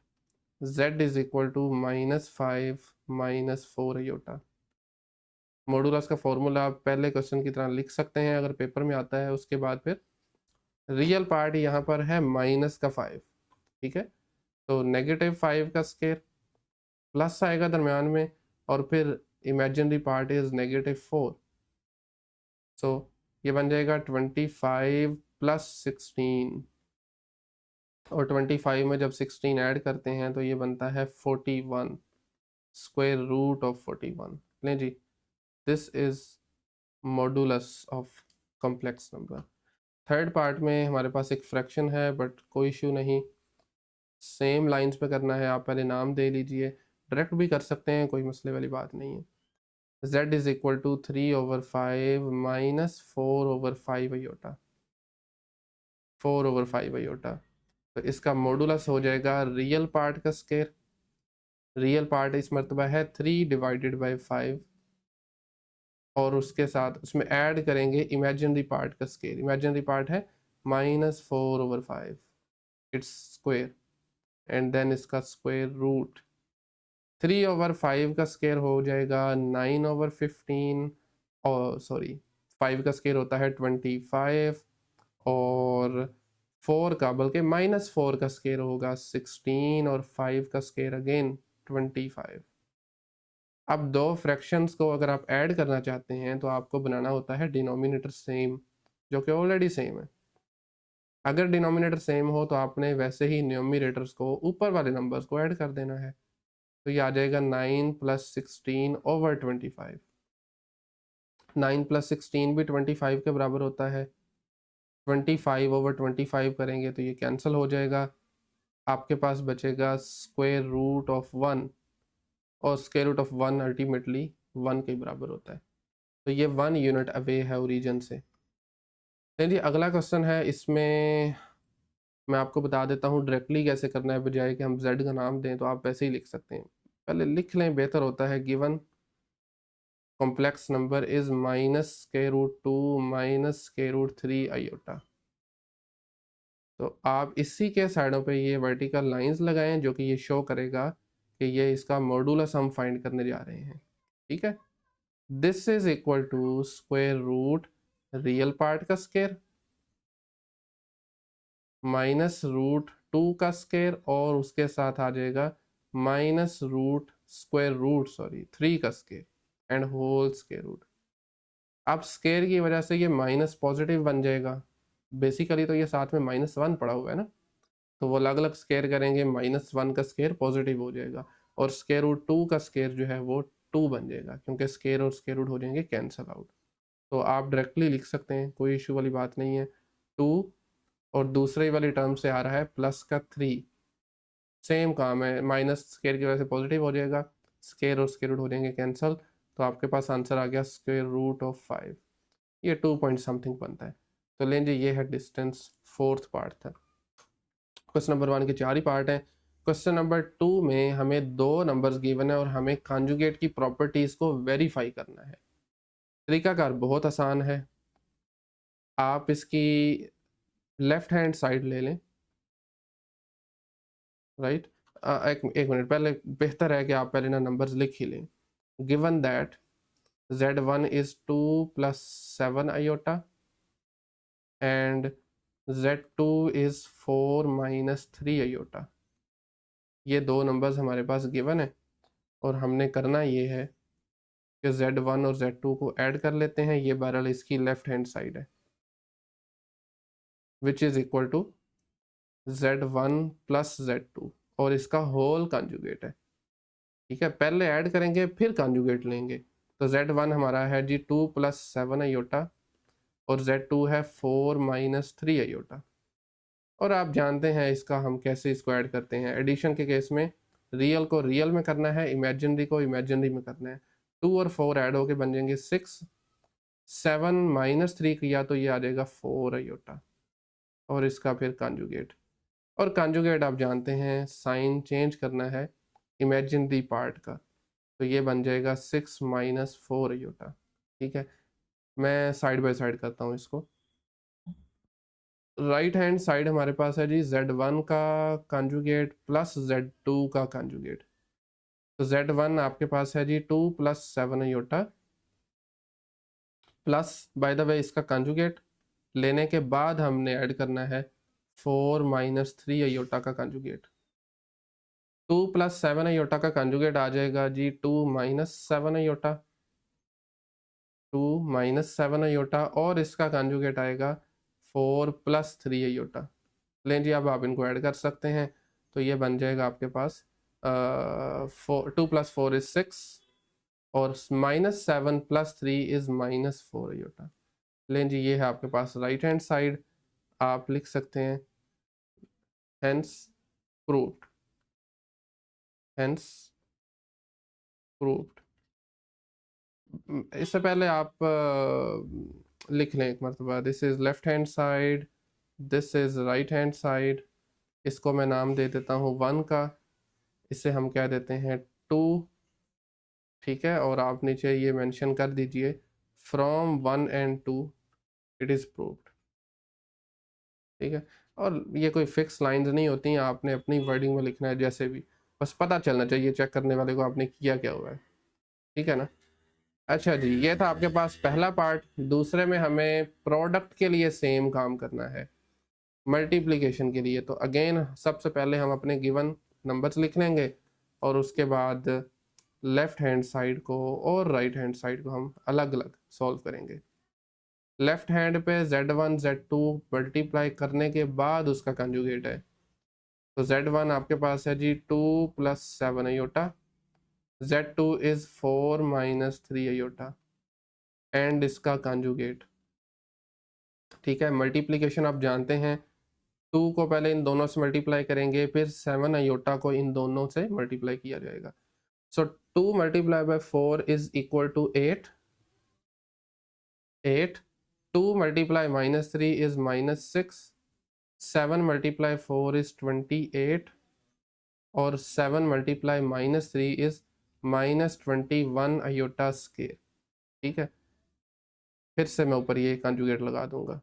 z is equal to -5 -4 iota. Modulus का फॉर्मूला आप पहले क्वेश्चन की तरह लिख सकते हैं अगर पेपर में आता है। उसके बाद फिर रियल पार्ट यहाँ पर है -5, ठीक है। तो -5 का स्केयर, प्लस आएगा दरम्यान में, और फिर इमेजिनरी पार्ट इज -4। सो ये बन जाएगा 25 + 16, और 25 में जब 16 ऐड करते हैं तो ये बनता है 41, स्क्वायर रूट ऑफ 41। लें जी, this is modulus of complex number. Third part में हमारे पास एक फ्रैक्शन है, बट कोई इशू नहीं, सेम लाइंस पे करना है। आप पहले नाम दे लीजिए, डायरेक्ट भी कर सकते हैं, कोई मसले वाली बात नहीं है। z is equal to 3/5 -4/5 iota, 4/5 iota. तो इसका मॉडुलस हो जाएगा रियल पार्ट का स्केयर। रियल पार्ट इस मरतबा है 3/5, और उसके साथ उसमें ऐड करेंगे इमेजिनरी पार्ट का स्केयर। इमेजिनरी पार्ट है -4/5, इट्स स्क्वायर, एंड देन इसका स्क्वायर रूट। 3/5 का स्केयर हो जाएगा 9/15, और सॉरी 5 का स्केयर होता है 25, और 4 का, बल्कि -4 का स्केयर होगा 16, और 5 का स्केयर अगेन 25। अब दो फ्रैक्शंस को अगर आप ऐड करना चाहते हैं तो आपको बनाना होता है डिनोमिनेटर सेम, जो कि ऑलरेडी सेम है। अगर डिनोमिनेटर सेम हो तो आपने वैसे ही न्यूमरेटर्स को, ऊपर वाले नंबर्स को ऐड कर देना है। तो ये आ जाएगा 9 + 16/25। 9 + 16 भी 25 के बराबर होता है। 25/25 करेंगे तो ये कैंसिल हो जाएगा। आपके पास बचेगा स्क्वायर रूट ऑफ 1, और स्क्वायर रूट ऑफ 1 अल्टीमेटली 1 के बराबर होता है। तो ये 1 यूनिट अवे है ओरिजिन से। चलिए अगला क्वेश्चन है, इसमें मैं आपको बता देता हूँ डायरेक्टली कैसे करना है, बजाय कि हम z का नाम दें तो आप वैसे ही लिख सकते हैं। पहले लिख लें, बेहतर होता है। Given complex number is -√2 -√3 iota. तो आप इसी के साइडों पे ये वर्टिकल लाइंस लगाएं, जो कि ये शो करेगा कि ये इसका मॉडुलस हम फाइंड करने जा रहे हैं, ठीक है। This is equal to square root real part का स्क्वायर -√2 का स्क्वायर, और उसके साथ आ जाएगा -√3 का square, and whole square root. अब स्क्वायर की वजह से ये माइनस पॉजिटिव बन जाएगा। बेसिकली तो ये साथ में -1 पड़ा हुआ है ना, तो वो अलग अलग स्क्वायर करेंगे, -1 का स्क्वायर पॉजिटिव हो जाएगा, और स्क्वायर रूट 2 का स्क्वायर जो है वो 2 बन जाएगा, क्योंकि स्क्वायर और स्क्वायर रूट हो जाएंगे कैंसल आउट। तो आप डायरेक्टली लिख सकते हैं, कोई इशू वाली बात नहीं है। 2, और दूसरे वाली टर्म से आ रहा है +3, सेम काम है, माइनस स्क्वायर की वजह से पॉजिटिव हो जाएगा, स्क्वायर और स्क्वायर रूट हो जाएंगे कैंसल। तो आपके पास आंसर आ गया स्क्वायर रूट ऑफ 5, ये 2 पॉइंट समथिंग बनता है। तो लेंगे ये है डिस्टेंस, फोर्थ पार्ट था। क्वेश्चन नंबर 1 के 4 ही पार्ट हैं। क्वेश्चन नंबर 2 में हमें दो नंबर्स गिवन है और हमें कॉन्जुगेट की प्रॉपर्टीज को वेरीफाई करना है। तरीकाकार बहुत आसान है। आप इसकी लेफ्ट हैंड साइड ले लें, राइट। एक मिनट, पहले बेहतर है कि आप पहले ना नंबर्स लिख ही लें। Given that z1 is 2 + 7 iota, and z2 is 4 - 3 iota. ये दो नंबर्स हमारे पास गिवन है, और हमने करना ये है कि z1 और z2 को ऐड कर लेते हैं। ये बहरहाल इसकी लेफ्ट हैंड साइड है, विच is equal to z1 + z2, और इसका होल कॉन्जुगेट है, ठीक है। पहले ऐड करेंगे फिर कॉन्जुगेट लेंगे। तो z1 हमारा है जी 2 + 7 आयोटा, और z2 है 4 - 3 आयोटा। और आप जानते हैं इसका हम कैसे इसको ऐड करते हैं। एडिशन के केस में रियल को रियल में करना है, इमेजिनरी को इमेजिनरी में करना है। 2 और 4 ऐड होके बन जाएंगे 6, 7 - 3 किया तो ये आ जाएगा 4 आयोटा, और इसका फिर कॉन्जुगेट। और कॉन्जुगेट आप जानते हैं साइन चेंज करना है इमेजिनरी पार्ट का, तो ये बन जाएगा 6 - 4 आयोटा, ठीक है। मैं साइड बाय साइड करता हूँ इसको। राइट हैंड साइड हमारे पास है जी Z1 का कंजुगेट प्लस Z2 का कंजुगेट। तो Z1 आपके पास है जी 2 plus 7 iota plus by the way इसका कंजुगेट लेने के बाद हमने ऐड करना है 4 माइनस 3 अयोटा का कंजुगेट। 2 प्लस 7 अयोटा का कंजुगेट आ जाएगा जी 2 माइनस 7 अयोटा, 2 माइनस 7 अयोटा और इसका कंजुगेट आएगा 4 प्लस 3 अयोटा। लें जी अब आप इनको ऐड कर सकते हैं तो ये बन जाएगा आपके पास 2 प्लस 4 इज 6 और minus 7 plus 3 is minus 4 iota. लें जी ये है आपके पास राइट हैंड साइड, आप लिख सकते हैं हेंस प्रूव्ड, हेंस प्रूव्ड। इससे पहले आप लिख लें एक मरतबा, this is left hand side, this is right hand side. इसको मैं नाम दे देता हूँ 1 का, इसे हम कह देते हैं 2, ठीक है। और आप नीचे ये मेंशन कर दीजिए from 1 and 2 it is proved, ठीक है। और ये कोई फिक्स लाइंस नहीं होती हैं, आपने अपनी वर्डिंग में लिखना है जैसे भी, बस पता चलना चाहिए चेक करने वाले को आपने किया क्या हुआ है, ठीक है ना। अच्छा जी, ये था आपके पास पहला पार्ट। दूसरे में हमें प्रोडक्ट के लिए सेम काम करना है, मल्टीप्लिकेशन के लिए। तो अगेन सबसे पहले हम अपने गिवन नंबर्स लिख लेंगे और उसके बाद लेफ्ट हैंड साइड को और राइट हैंड साइड को हम अलग अलग सॉल्व करेंगे। लेफ्ट हैंड पे Z1 Z2 मल्टीप्लाई करने के बाद उसका कंजुगेट है। तो Z1 आपके पास है जी 2 plus 7 iota, Z2 is 4 minus 3 iota and इसका कंजुगेट, ठीक है। मल्टीप्लिकेशन आप जानते हैं, 2 को पहले इन दोनों से मल्टीप्लाई करेंगे, फिर 7 अयोटा को इन दोनों से मल्टीप्लाई किया जाएगा। So 2 multiply by 4 is equal to 8, 8, 2 multiply minus 3 is minus 6, 7 multiply 4 is 28 और 7 multiply minus 3 is minus 21 iota square, ठीक है। फिर से मैं ऊपर ये कंजुगेट लगा दूंगा।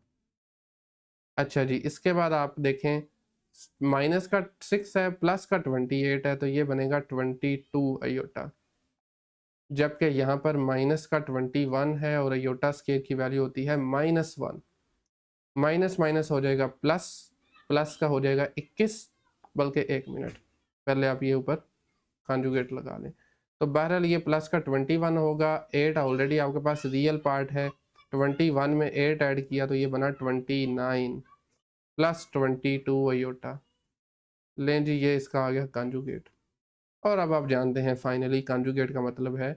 अच्छा जी, इसके बाद आप देखें माइनस का 6 है प्लस का 28 है तो ये बनेगा 22 अयोटा, जबकि यहाँ पर माइनस का 21 है और अयोटा स्केयर की वैल्यू होती है -1। माइनस माइनस हो जाएगा प्लस, प्लस का हो जाएगा 21, बल्कि 1 मिनट पहले आप ये ऊपर कॉन्जुगेट लगा लें। तो बहरहाल ये प्लस का 21 होगा, 8 ऑलरेडी आपके पास रियल पार्ट है, 21 में 8 ऐड किया तो ये बना 29 प्लस 22 अयोटा। लें जी ये इसका आ गया कॉन्जुगेट। और अब आप जानते हैं फाइनली कॉन्जुगेट का मतलब है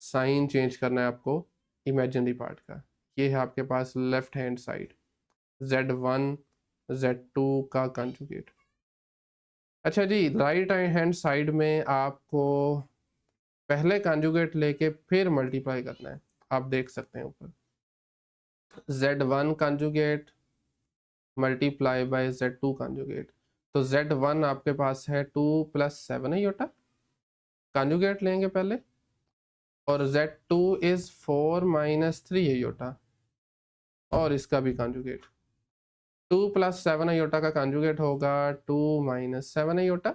साइन चेंज करना है आपको इमेजिनरी पार्ट का। ये है आपके पास left hand side Z1 Z2 का कॉन्जुगेट। अच्छा जी, राइट हैंड साइड में आपको पहले कॉन्जुगेट लेके फिर मल्टीप्लाई करना है। आप देख सकते हैं ऊपर Z1 conjugate multiply by Z2 conjugate. तो Z1 आपके पास है 2 प्लस 7 अयोटा, कॉन्जुगेट लेंगे पहले, और Z2 इज 4 माइनस 3 अयोटा और इसका भी कॉन्जुगेट। 2 प्लस 7 अयोटा का कॉन्जुगेट होगा 2 माइनस 7 अयोटा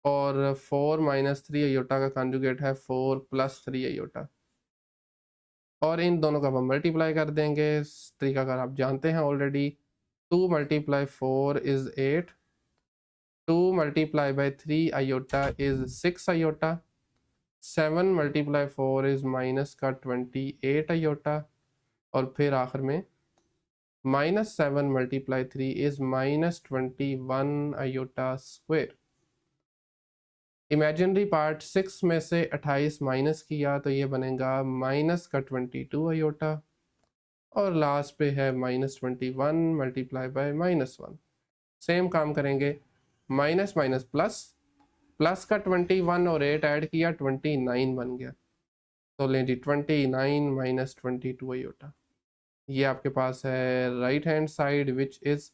और 4 माइनस 3 अयोटा का कॉन्जुगेट है 4 प्लस 3 अयोटा। और इन दोनों का हम मल्टीप्लाई कर देंगे, तरीका अगर आप जानते हैं already. 2 multiply 4 is 8, 2 multiply by 3 iota is 6 iota, 7 multiply 4 is minus का 28 अयोटा और फिर आखिर में -7 multiply 3 is -21 iota square. Imaginary part 6 में से 28 माइनस किया तो ये बनेगा माइनस का 22 अयोटा और लास्ट पे है -21 मल्टीप्लाई बाय -1। सेम काम करेंगे, माइनस माइनस प्लस, प्लस का 21 और 8 ऐड किया 29 बन गया। तो लें जी 29 माइनस 22 अयोटा। ये आपके पास है right hand side which is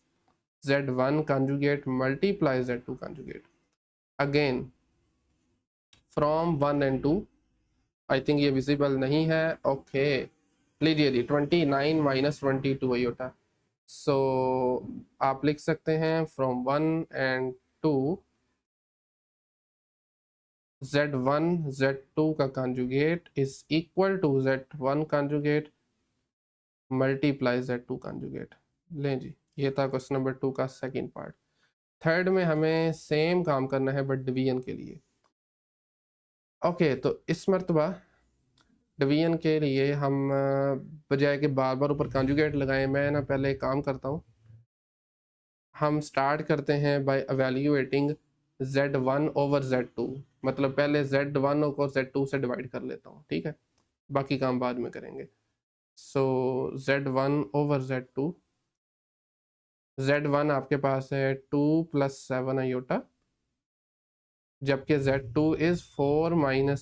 Z1 conjugate multiply Z2 conjugate again from 1 and 2। I think ये विजिबल नहीं है, ओके। लीजिए जी 29 माइनस 22 अयोटा। सो आप लिख सकते हैं फ्रॉम 1 एंड 2 Z1 Z2 का conjugate is equal to Z1 conjugate multiply Z2 conjugate. लें जी, ये था क्वेश्चन नंबर 2 का सेकंड पार्ट। थर्ड में हमें सेम काम करना है बट डिवीजन के लिए। ओके, तो इस मरतबा डिवीजन के लिए हम बजाय के बार बार ऊपर कंजुगेट लगाएं, मैं ना पहले एक काम करता हूँ। हम स्टार्ट करते हैं bye evaluating Z1 over Z2, मतलब पहले Z1 को Z2 से डिवाइड कर लेता हूँ, ठीक है, बाकी काम बाद में करेंगे। सो Z1 ओवर Z2, Z1 आपके पास है 2 + 7 आयोटा, जबकि Z2 इज 4 -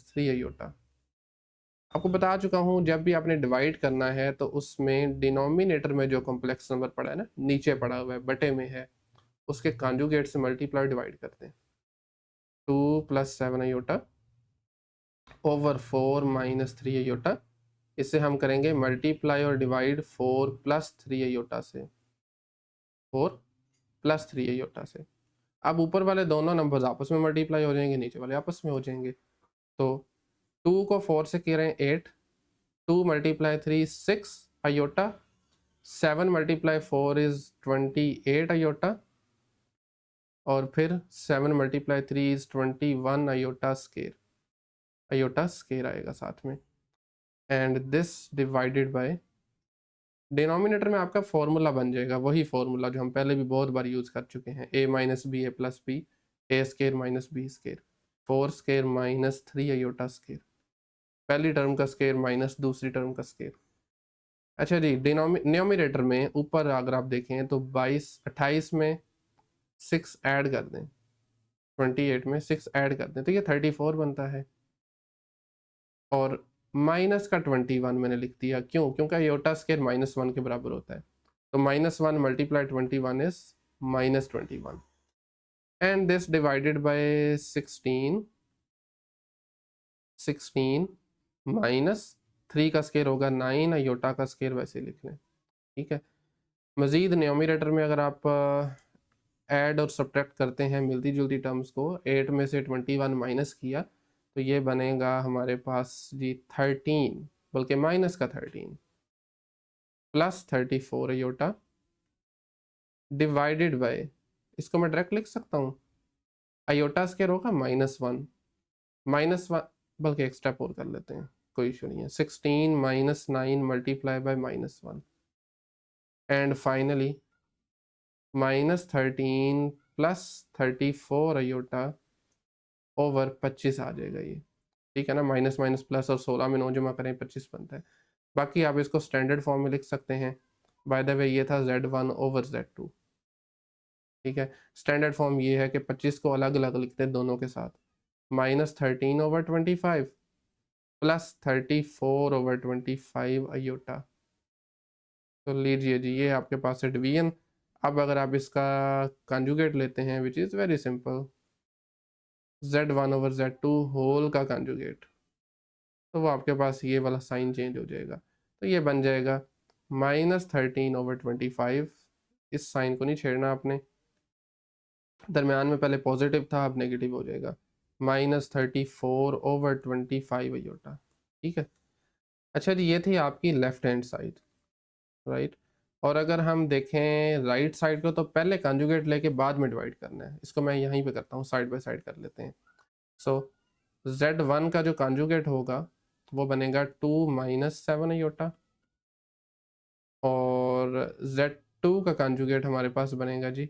3 आयोटा। आपको बता चुका हूँ जब भी आपने डिवाइड करना है तो उसमें डिनोमिनेटर में जो कॉम्प्लेक्स नंबर पड़ा है ना, नीचे पड़ा हुआ है, बटे में है, उसके कॉन्जुगेट से मल्टीप्लाई डिवाइड करते हैं। 2 + 7 आयोटा ओवर 4 - 3 आयोटा। इसे हम करेंगे मल्टीप्लाई और डिवाइड 4 + 3 आयोटा से, 4 + 3 आयोटा से। अब ऊपर वाले दोनों नंबर्स आपस में मल्टीप्लाई हो जाएंगे, नीचे वाले आपस में हो जाएंगे। तो 2 को 4 से कह रहे हैं 8, 2 × 3 6 आयोटा, 7 × 4 इज 28 आयोटा, और फिर 7 × 3 is 21 iota square. Iota square आएगा साथ में, and this divided by denominator में आपका फॉर्मूला बन जाएगा, वही फॉर्मूला जो हम पहले भी बहुत बार यूज कर चुके हैं, a - b a + b a square - b square, 4 square -3 iota square, पहली टर्म का स्केयर माइनस दूसरी टर्म का स्केयर। अच्छा जी, डिनोमिनेटर में ऊपर अगर आप देखें तो 28 में 6 ऐड कर दें, 28 में 6 ऐड कर दें तो ये 34 बनता है, और माइनस का 21 मैंने लिख दिया, क्यों? क्योंकि आयोटा स्केयर -1 के बराबर होता है, तो -1 × 21 is -21, and this divided by 16 -3 का स्केयर होगा 9, आयोटा का स्केयर वैसे लिख लें, ठीक है। मजीद न्यूमरेटर में अगर आप ऐड और सब्ट्रैक्ट करते हैं मिलती जुलती टर्म्स को, 8 में से 21 माइनस किया तो ये बनेगा हमारे पास जी 13, बल्कि माइनस का 13 + 34 आयोटा डिवाइडेड बाय, इसको मैं डायरेक्ट लिख सकता हूँ, आयोटा स्केयर होगा -1, -1, बल्कि एक स्टेप और कर लेते हैं, कोई इशू नहीं है, 16 - 9 × -1, एंड फाइनली -13 + 34 आयोटा ओवर 25 आ जाएगा ये, ठीक है ना। माइनस माइनस प्लस और 16 में 9 जमा करें 25 बनता है। बाकी आप इसको स्टैंडर्ड फॉर्म में लिख सकते हैं। बाय द वे ये था Z1 ओवर Z2, ठीक है। स्टैंडर्ड फॉर्म ये है कि 25 को अलग अलग लिखते हैं दोनों के साथ, -13 ओवर 25 + 34 ओवर 25 आयोटा। तो लीजिए जी, ये आपके पास है डिवीजन। अब अगर आप इसका कंजुगेट लेते हैं which is very simple, Z1 over Z2 whole का कंजुगेट, तो वो आपके पास ये वाला साइन चेंज हो जाएगा, तो ये बन जाएगा -13 ओवर 25, इस साइन को नहीं छेड़ना आपने, दरमियान में पहले पॉजिटिव था अब नेगेटिव हो जाएगा, -34 ओवर 25 आयोटा, ठीक है। अच्छा जी, ये थी आपकी लेफ्ट हैंड साइड, राइट। और अगर हम देखें राइट साइड को तो पहले कंजुगेट लेके बाद में डिवाइड करना है, इसको मैं यहीं पे करता हूँ, साइड बाय साइड कर लेते हैं। सो Z1 का जो कंजुगेट होगा वो बनेगा 2 - 7 आयोटा, और Z2 का कंजुगेट हमारे पास बनेगा जी,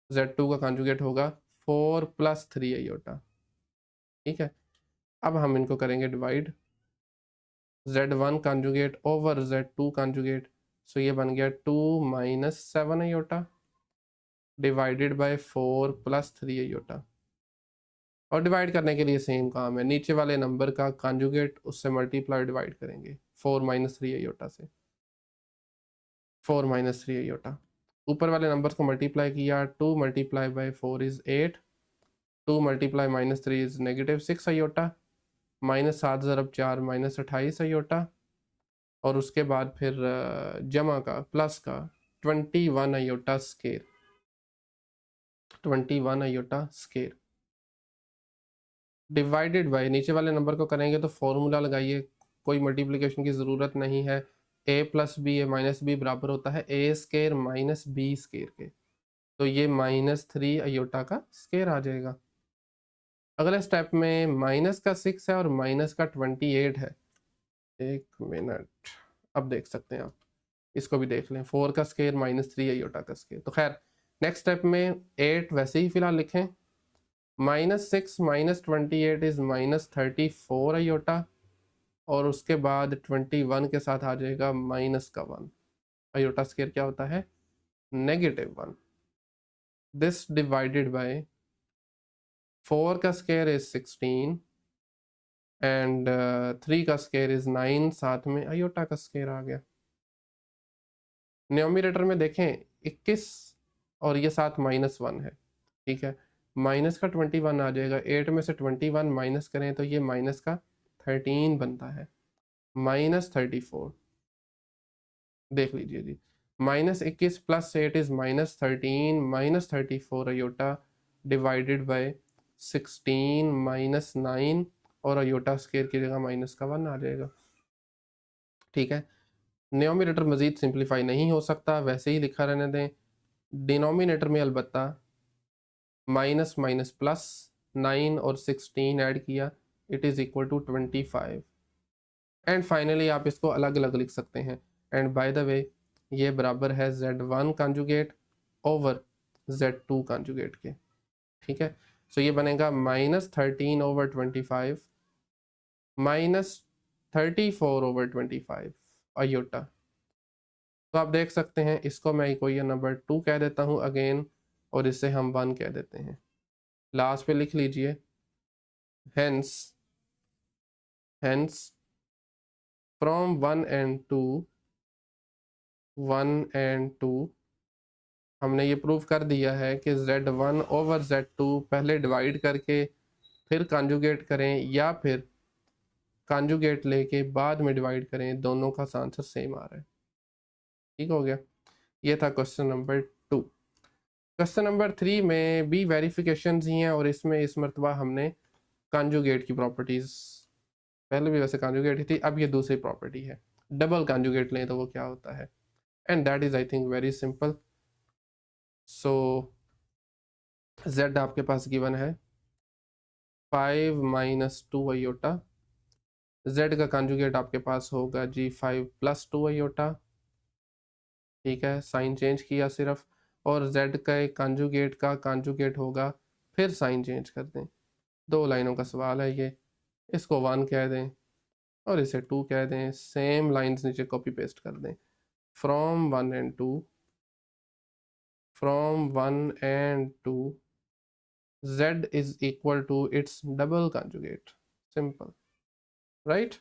Z2 का कंजुगेट होगा 4 + 3 आयोटा, ठीक है। अब हम इनको करेंगे divide, Z1 conjugate over Z2 conjugate, so ये बन गया 2 - 7 आयोटा डिवाइडेड बाय 4 + 3 आयोटा। और डिवाइड करने के लिए सेम काम है, नीचे वाले नंबर का कंजुगेट उससे मल्टीप्लाई डिवाइड करेंगे 4 - 3 आयोटा से, 4 - 3 आयोटा। ऊपर वाले नंबर्स को मल्टीप्लाई किया, 2 × 4 इज 8, 2 × -3 इज -6 आयोटा, -7 × 4 -28 आयोटा, और उसके बाद फिर जमा का प्लस का 21 iota square, 21 iota square divided by, नीचे वाले नंबर को करेंगे तो फॉर्मूला लगाइए, कोई मल्टीप्लिकेशन की ज़रूरत नहीं है। a plus b a minus b बराबर होता है a square minus b square के, तो ये -3 आयोटा का स्केयर आ जाएगा। अगले स्टेप में माइनस का 6 है और माइनस का 28 है। एक मिनट, अब देख सकते हैं आप, इसको भी देख लें। 4 का स्केयर -3 आयोटा का स्केयर। तो खैर नेक्स्ट स्टेप में 8 वैसे ही फिलहाल लिखें। -6 -28 इज -34 आयोटा, और उसके बाद 21 के साथ आ जाएगा माइनस का 1। आयोटा स्केयर क्या होता है? -1। दिस डिवाइडेड बाय 4 का स्केयर इज 16 एंड 3 का स्केयर इज 9, साथ में आयोटा का स्केयर आ गया। न्यूमरेटर में देखें 21 और ये साथ -1 है, ठीक है। माइनस का 21 आ जाएगा, 8 में से 21 माइनस करें तो ये माइनस का 13 बनता है, -34। देख लीजिए जी, -21 plus 8 is -13, -34 iota divided bye 16 -9, और आयोटा स्केयर की जगह माइनस का 1 आ जाएगा, ठीक है। न्यूमरेटर मजीद सिंप्लीफाई नहीं हो सकता, वैसे ही लिखा रहने दें। डिनोमिनेटर में अलबत्ता माइनस माइनस प्लस 9 और 16 ऐड किया, it is equal to 25। And finally आप इसको अलग अलग लिख सकते हैं। एंड बाय द वे ये बराबर है Z1 conjugate over Z2 conjugate के, ठीक है। सो ये बनेगा -13/25 -34/25 आयोटा। तो आप देख सकते हैं, इसको मैं इक्वेशन नंबर 2 कह देता हूँ अगेन, और इसे हम 1 कह देते हैं। लास्ट पे लिख लीजिए, हेंस फ्रॉम 1 एंड 2 हमने ये प्रूव कर दिया है कि Z1 ओवर Z2 पहले डिवाइड करके फिर कॉन्जुगेट करें, या फिर कॉन्जुगेट लेके बाद में डिवाइड करें, दोनों का आंसर सेम आ रहा है। ठीक हो गया, ये था क्वेश्चन नंबर 2। क्वेश्चन नंबर 3 में भी वेरिफिकेशंस ही हैं, और इसमें इस मरतबा हमने कॉन्जुगेट की प्रॉपर्टीज़, पहले भी वैसे कॉन्जुगेट ही थी, अब ये दूसरी प्रॉपर्टी है, डबल कॉन्जुगेट लें तो वो क्या होता है। And that is I think very simple. So Z आपके पास गिवन है 5 - 2 आयोटा, Z का कॉन्जुगेट आपके पास होगा जी 5 + 2 आयोटा, ठीक है। साइन चेंज किया सिर्फ, और Z का एक कॉन्जुगेट का कॉन्जुगेट होगा, फिर साइन चेंज कर दें। 2 लाइनों का सवाल है ये, इसको 1 कह दें और इसे 2 कह दें, सेम लाइंस नीचे कॉपी पेस्ट कर दें। From 1 and 2, from 1 and 2 Z is equal to its double conjugate, simple, right.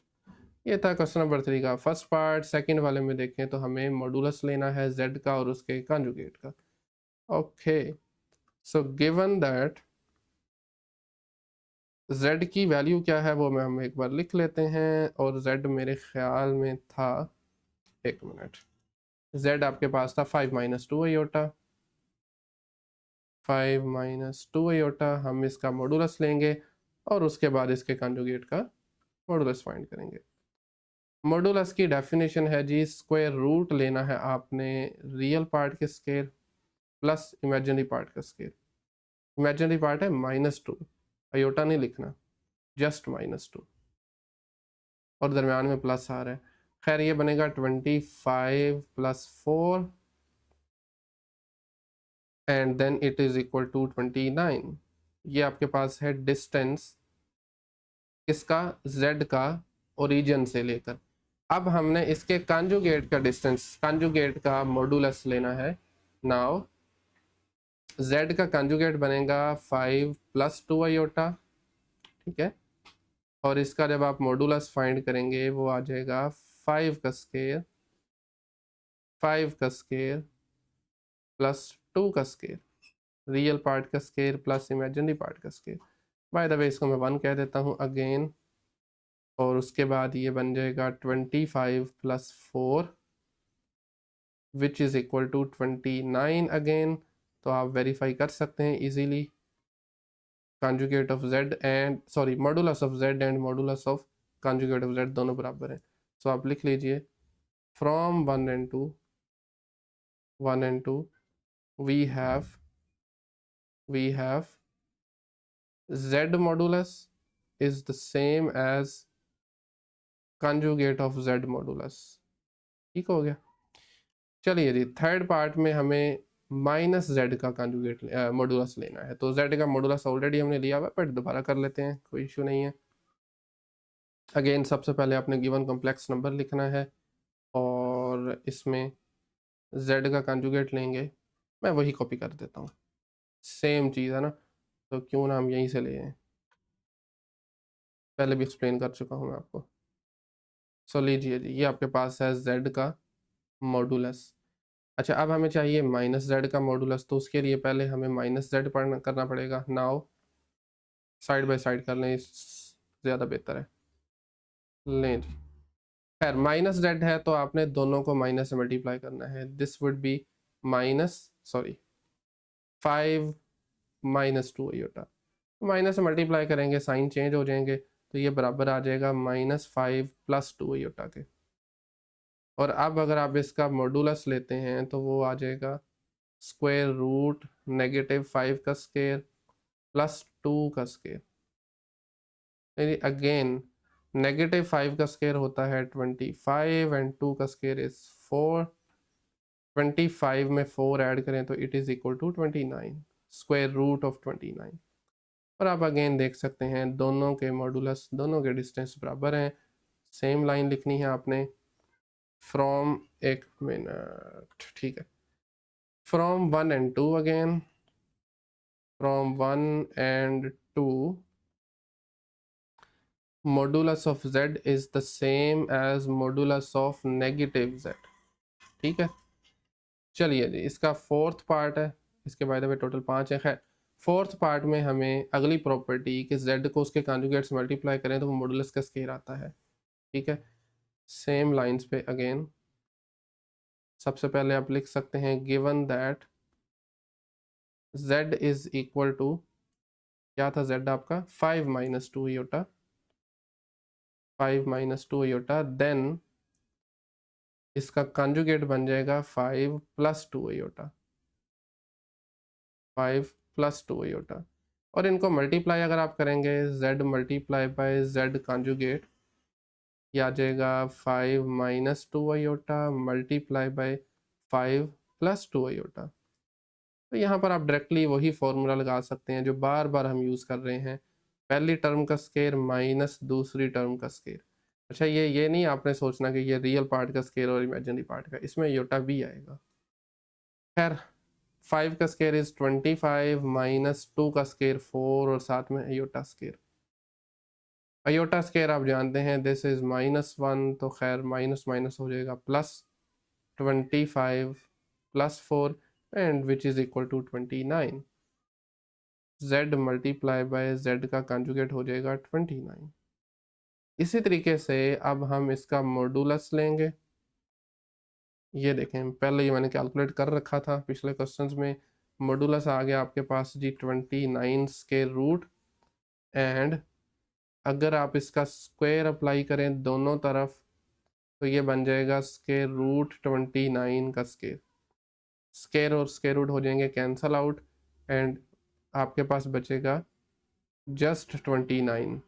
ये था क्वेश्चन नंबर 3 का फर्स्ट पार्ट। सेकंड वाले में देखें तो हमें मॉडुलस लेना है Z का और उसके कॉन्जुगेट का। Okay, so given that Z की वैल्यू क्या है वो मैं हम एक बार लिख लेते हैं, और Z मेरे ख्याल में था, एक मिनट, Z आपके पास था 5 - 2 आयोटा, 5 - 2 आयोटा। हम इसका मॉडुलस लेंगे और उसके बाद इसके कॉन्जुगेट का मॉडुलस फाइंड करेंगे। मॉडुलस की डेफिनेशन है जी, स्क्वायर रूट लेना है आपने रियल पार्ट के स्केयर प्लस इमेजिनरी पार्ट का स्केयर। इमेजिनरी पार्ट है -2, आयोटा नहीं लिखना, जस्ट -2, और दरम्यान में प्लस आ रहा है। खैर ये बनेगा 25 + 4 and then it is equal to 29। ये आपके पास है डिस्टेंस किसका, Z का, ओरिजिन से लेकर। अब हमने इसके कॉन्जुगेट का डिस्टेंस, कॉन्जुगेट का मॉडुलस लेना है। नाउ Z का कॉन्जुगेट बनेगा 5 + 2 आयोटा, ठीक है, और इसका जब आप मॉडुलस फाइंड करेंगे वो आ जाएगा 5 का स्केयर, 5 का स्केयर प्लस 2 का स्केयर, रियल पार्ट का स्केयर प्लस इमेजिनरी पार्ट का स्केयर। बाय द वे इसको मैं 1 कह देता हूँ अगेन, और उसके बाद ये बन जाएगा 25 + 4 which is equal to 29 again. तो आप वेरीफाई कर सकते हैं easily. Conjugate of z and sorry modulus of z and modulus of conjugate of z दोनों बराबर हैं। सो आप लिख लीजिए from 1 and 2 we have z modulus is the same as conjugate of z modulus। ठीक हो गया। चलिए जी, थर्ड पार्ट में हमें माइनस जेड का कॉन्जुगेट मॉडुलस लेना है। तो जेड का मॉडुलस ऑलरेडी हमने लिया हुआ है, बट दोबारा कर लेते हैं, कोई इशू नहीं है। अगेन सबसे पहले आपने गिवन कॉम्प्लेक्स नंबर लिखना है और इसमें जेड का कॉन्जुगेट लेंगे। मैं वही कॉपी कर देता हूँ, सेम चीज़ है ना, तो क्यों ना हम यहीं से ले आए। पहले भी एक्सप्लेन कर चुका हूँ मैं आपको। सो लीजिए जी, ये आपके पास है जेड का मॉडुलस। अच्छा, अब हमें चाहिए माइनस जेड का मॉडुलस, तो उसके लिए पहले हमें माइनस जेड करना पड़ेगा। नाउ साइड बाय साइड कर लें, ज़्यादा बेहतर है। लें जी, खैर माइनस जेड है तो आपने दोनों को माइनस से मल्टीप्लाई करना है। This would be sorry 5 - 2 iota. Minus से मल्टीप्लाई करेंगे, साइन चेंज हो जाएंगे, तो ये बराबर आ जाएगा -5 + 2 आयोटा के। और अब अगर आप इसका मॉडुलस लेते हैं तो वो आ जाएगा √-5 का स्क्वायर +2 का स्क्वायर। अगेन -5 का स्क्वायर होता है 25 एंड 2 का स्क्वायर इज 4। 25 में 4 ऐड करें तो इट इज़ इक्वल टू 29, √29। और आप अगेन देख सकते हैं दोनों के मॉडुलस, दोनों के डिस्टेंस बराबर हैं। सेम लाइन लिखनी है आपने फ्रॉम, एक मिनट, ठीक है, from 1 and 2 again, from 1 and 2 modulus of z is the same as modulus of -z। ठीक है। चलिए जी, इसका फोर्थ पार्ट है, इसके बाय द वे टोटल 5 है। खैर, फोर्थ पार्ट में हमें अगली प्रॉपर्टी कि z को उसके कॉन्जुगेट से मल्टीप्लाई करें तो वो मॉडुलस का स्क्वायर आता है। ठीक है। सेम लाइंस पे अगेन सबसे पहले आप लिख सकते हैं given that z is equal to, क्या था z आपका, 5 - 2 आयोटा, 5 - 2 आयोटा, देन इसका कॉन्जुगेट बन जाएगा 5 + 2 आयोटा, 5 + 2 आयोटा। और इनको मल्टीप्लाई अगर आप करेंगे z multiply by z conjugate, ये आ जाएगा 5 - 2 आयोटा मल्टीप्लाई बाय 5 + 2 आयोटा। तो यहाँ पर आप डायरेक्टली वही फॉर्मूला लगा सकते हैं जो बार बार हम यूज़ कर रहे हैं, पहली टर्म का स्क्वायर माइनस दूसरी टर्म का स्क्वायर। अच्छा, ये नहीं आपने सोचना कि ये रियल पार्ट का स्क्वायर और इमेजिनरी पार्ट का, इसमें आयोटा भी आएगा। खैर, 5 का स्क्वायर इज 25 - 2 का स्क्वायर 4 और साथ में आयोटा स्क्वायर। आयोटा स्क्वायर आप जानते हैं दिस इज -1, तो खैर माइनस माइनस हो जाएगा plus 25 + 4 and which is equal to 29। z multiply by z का कंजुगेट हो जाएगा 29। इसी तरीके से अब हम इसका मॉडुलस लेंगे। ये देखें, पहले ही मैंने कैलकुलेट कर रखा था पिछले क्वेश्चंस में। मॉडुलस आ गया आपके पास जी 29 के रूट, एंड अगर आप इसका स्क्वायर अप्लाई करें दोनों तरफ तो ये बन जाएगा √29 का स्क्वायर। स्क्वायर और स्क्वायर रूट हो जाएंगे कैंसल आउट एंड आपके पास बचेगा जस्ट 29।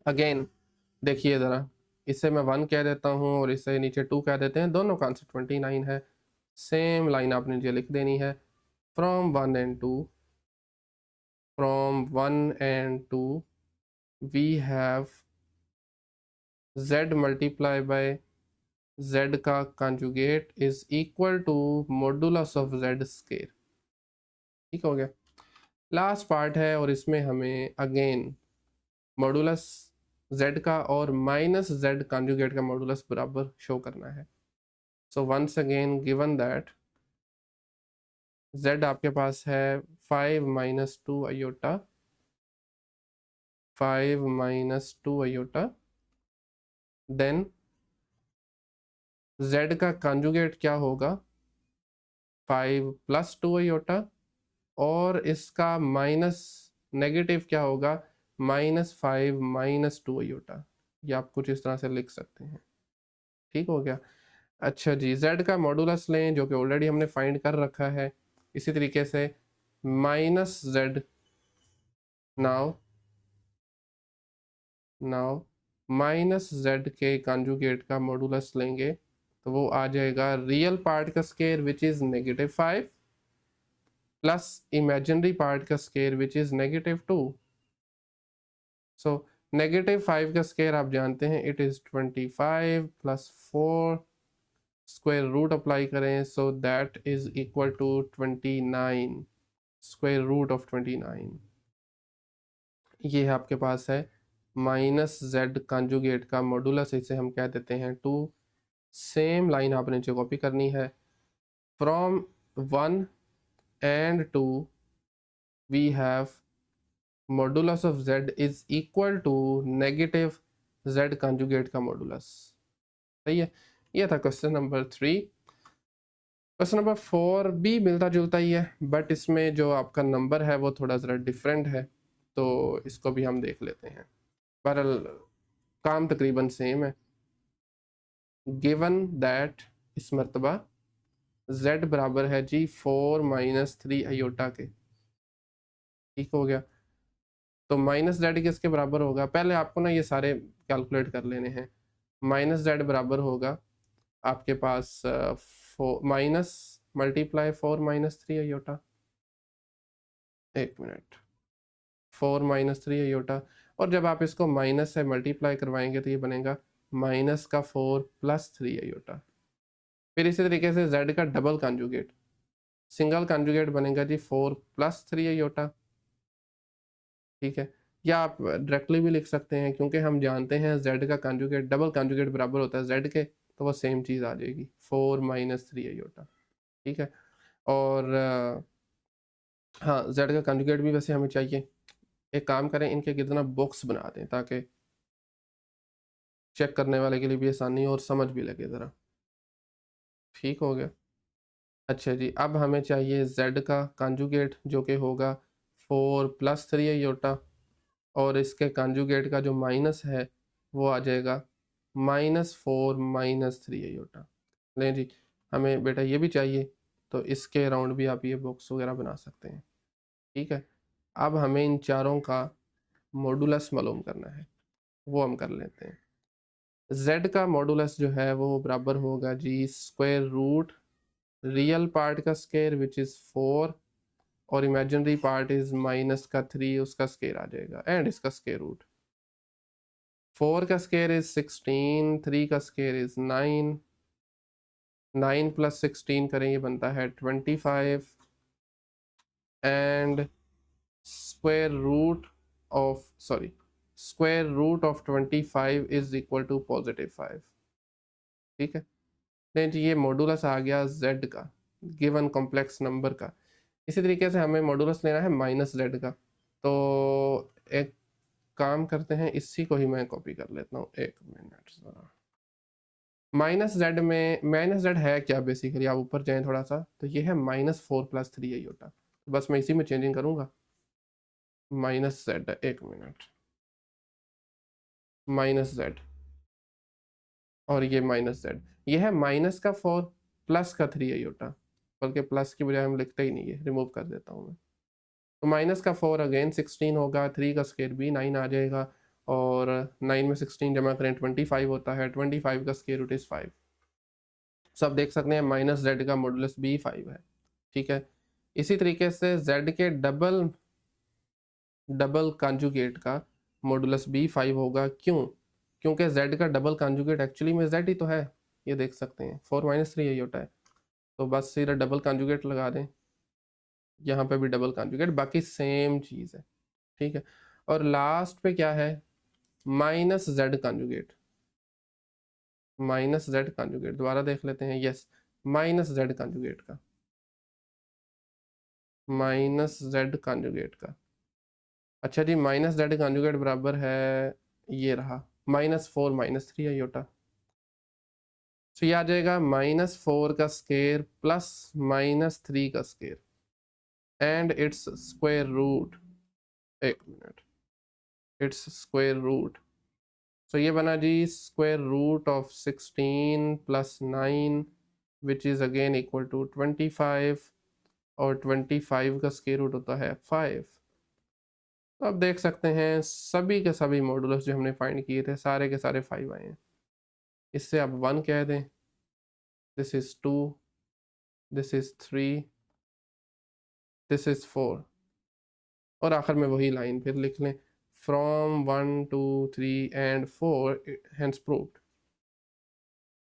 अगेन देखिए ज़रा, इसे मैं 1 कह देता हूँ और इसे नीचे 2 कह देते हैं, दोनों का आंसर 29 है। सेम लाइन आपने नीचे लिख देनी है from 1 and 2, from 1 and 2 we have z multiply by z का conjugate is equal to modulus of z square. ठीक हो गया। लास्ट पार्ट है और इसमें हमें अगेन मॉडुलस z का और माइनस z कंजुगेट का मॉडुलस बराबर शो करना है। So once again given that z आपके पास है 5 - 2 आयोटा, 5 - 2 आयोटा, देन z का कंजुगेट क्या होगा 5 + 2 आयोटा, और इसका माइनस नेगेटिव क्या होगा -5 - 2 आयोटा। ये आप कुछ इस तरह से लिख सकते हैं। ठीक हो गया। अच्छा जी, z का मॉडुलस लें जो कि ऑलरेडी हमने फाइंड कर रखा है। इसी तरीके से -z, नाउ -z के कंजुगेट का मॉडुलस लेंगे तो वो आ जाएगा रियल पार्ट का square which is -5 plus imaginary part का स्केयर विच इज -2। सो -5 का स्केयर आप जानते हैं it is 25 + 4 square root apply करें, so that is equal to 29 square root of 29। ये आपके पास है -z कंजुगेट का मॉडुलस, इसे हम कह देते हैं 2। सेम लाइन आपने नीचे कॉपी करनी है। From 1 and 2 we have modulus of z is equal to negative z conjugate का मॉडुलस। सही है। ये था क्वेश्चन नंबर 3। क्वेश्चन नंबर 4 भी मिलता जुलता ही है, बट इसमें जो आपका नंबर है वो थोड़ा ज़रा डिफरेंट है, तो इसको भी हम देख लेते हैं। बहरहाल काम तकरीबन सेम है। गिवन दैट इस मरतबा z बराबर है जी 4 - 3 आयोटा के। ठीक हो गया। तो -z किसके बराबर होगा, पहले आपको ना ये सारे कैलकुलेट कर लेने हैं। -z बराबर होगा आपके पास माइनस मल्टीप्लाई 4 - 3 आयोटा। एक मिनट, 4 - 3 आयोटा, और जब आप इसको माइनस से मल्टीप्लाई करवाएंगे तो ये बनेगा -4 + 3 आयोटा। फिर इसी तरीके से z का डबल कंजुगेट, सिंगल कंजुगेट बनेगा जी 4 + 3 आयोटा। ठीक है। या आप डायरेक्टली भी लिख सकते हैं, क्योंकि हम जानते हैं z का कंजुगेट डबल कंजुगेट बराबर होता है z के, तो वो सेम चीज़ आ जाएगी 4 - 3 आयोटा। ठीक है। और हाँ, z का कंजुगेट भी वैसे हमें चाहिए। एक काम करें, इनके कितना बॉक्स बना दें ताकि चेक करने वाले के लिए भी आसानी हो और समझ भी लगे ज़रा। ठीक हो गया। अच्छा जी, अब हमें चाहिए z का कंजुगेट जो कि होगा 4 + 3 आयोटा, और इसके कंजुगेट का जो माइनस है वो आ जाएगा -4 - 3 आयोटा। लें जी, हमें बेटा ये भी चाहिए, तो इसके अराउंड भी आप ये बॉक्स वगैरह बना सकते हैं। ठीक है। अब हमें इन चारों का मॉडुलस मालूम करना है, वो हम कर लेते हैं। z का मॉडुलस जो है वो बराबर होगा जी स्क्वायर रूट रियल पार्ट का स्केयर विच इज़ 4, और इमेजिनरी पार्ट इज -3, उसका स्केयर आ जाएगा, एंड इसका स्केयर रूट। 4 का स्केयर इज 16, 3 का स्केयर इज 9, 9 + 16 करें ये बनता है 25, and square root of square root of 25 is equal to +5। ठीक है। नहीं जी, ये मॉडुलस आ गया z का गिवन कॉम्प्लेक्स नंबर का। इसी तरीके से हमें मॉडुलस लेना है -z का, तो एक काम करते हैं, इसी को ही मैं कॉपी कर लेता हूँ। एक मिनट ज़रा। -z में -z है क्या, बेसिकली आप ऊपर जाएं थोड़ा सा तो ये है -4 + 3 आयोटा, तो बस मैं इसी में चेंजिंग करूँगा। -z, एक मिनट, -z, और ये -z, ये है -4 प्लस का 3 आयोटा, बल्कि प्लस की बजाय हम लिखते ही नहीं है, रिमूव कर देता हूँ मैं। तो -4 अगेन 16 होगा, 3 का स्केयर भी 9 आ जाएगा, और 9 में 16 जमा करें 25 होता है, 25 का स्केयर रूट इज़ 5। सब देख सकते हैं -z का मॉडुलस भी 5 है। ठीक है। इसी तरीके से z के डबल कंजुगेट का मॉडुलस भी 5 होगा। क्यों? क्योंकि z का डबल कंजुगेट एक्चुअली में z ही तो है। ये देख सकते हैं 4 - 3 यही होता है, तो बस सीधा डबल कंजुगेट लगा दें। यहाँ पे भी डबल कंजुगेट, बाकी सेम चीज़ है। ठीक है। और लास्ट पे क्या है, -z कंजुगेट, -z कंजुगेट दोबारा देख लेते हैं। यस, -z कंजुगेट का, -z कंजुगेट का। अच्छा जी, -z कंजुगेट बराबर है, ये रहा -4 -3 आयोटा। तो ये आ जाएगा -4 का स्केयर प्लस -3 का square and it's square root. एक मिनट, इट्स स्क्वायर रूट। तो ये बना जी square root of 16 plus 9 which is again equal to 25 और 25 का स्क्वायर रूट होता है 5। तो अब देख सकते हैं सभी के सभी मॉडुलस जो हमने फाइंड किए थे सारे के सारे 5 आए हैं। इससे आप 1 कह दें, this is 2, this is 3, this is 4 और आखिर में वही लाइन फिर लिख लें from 1 2 3 and 4 hence proved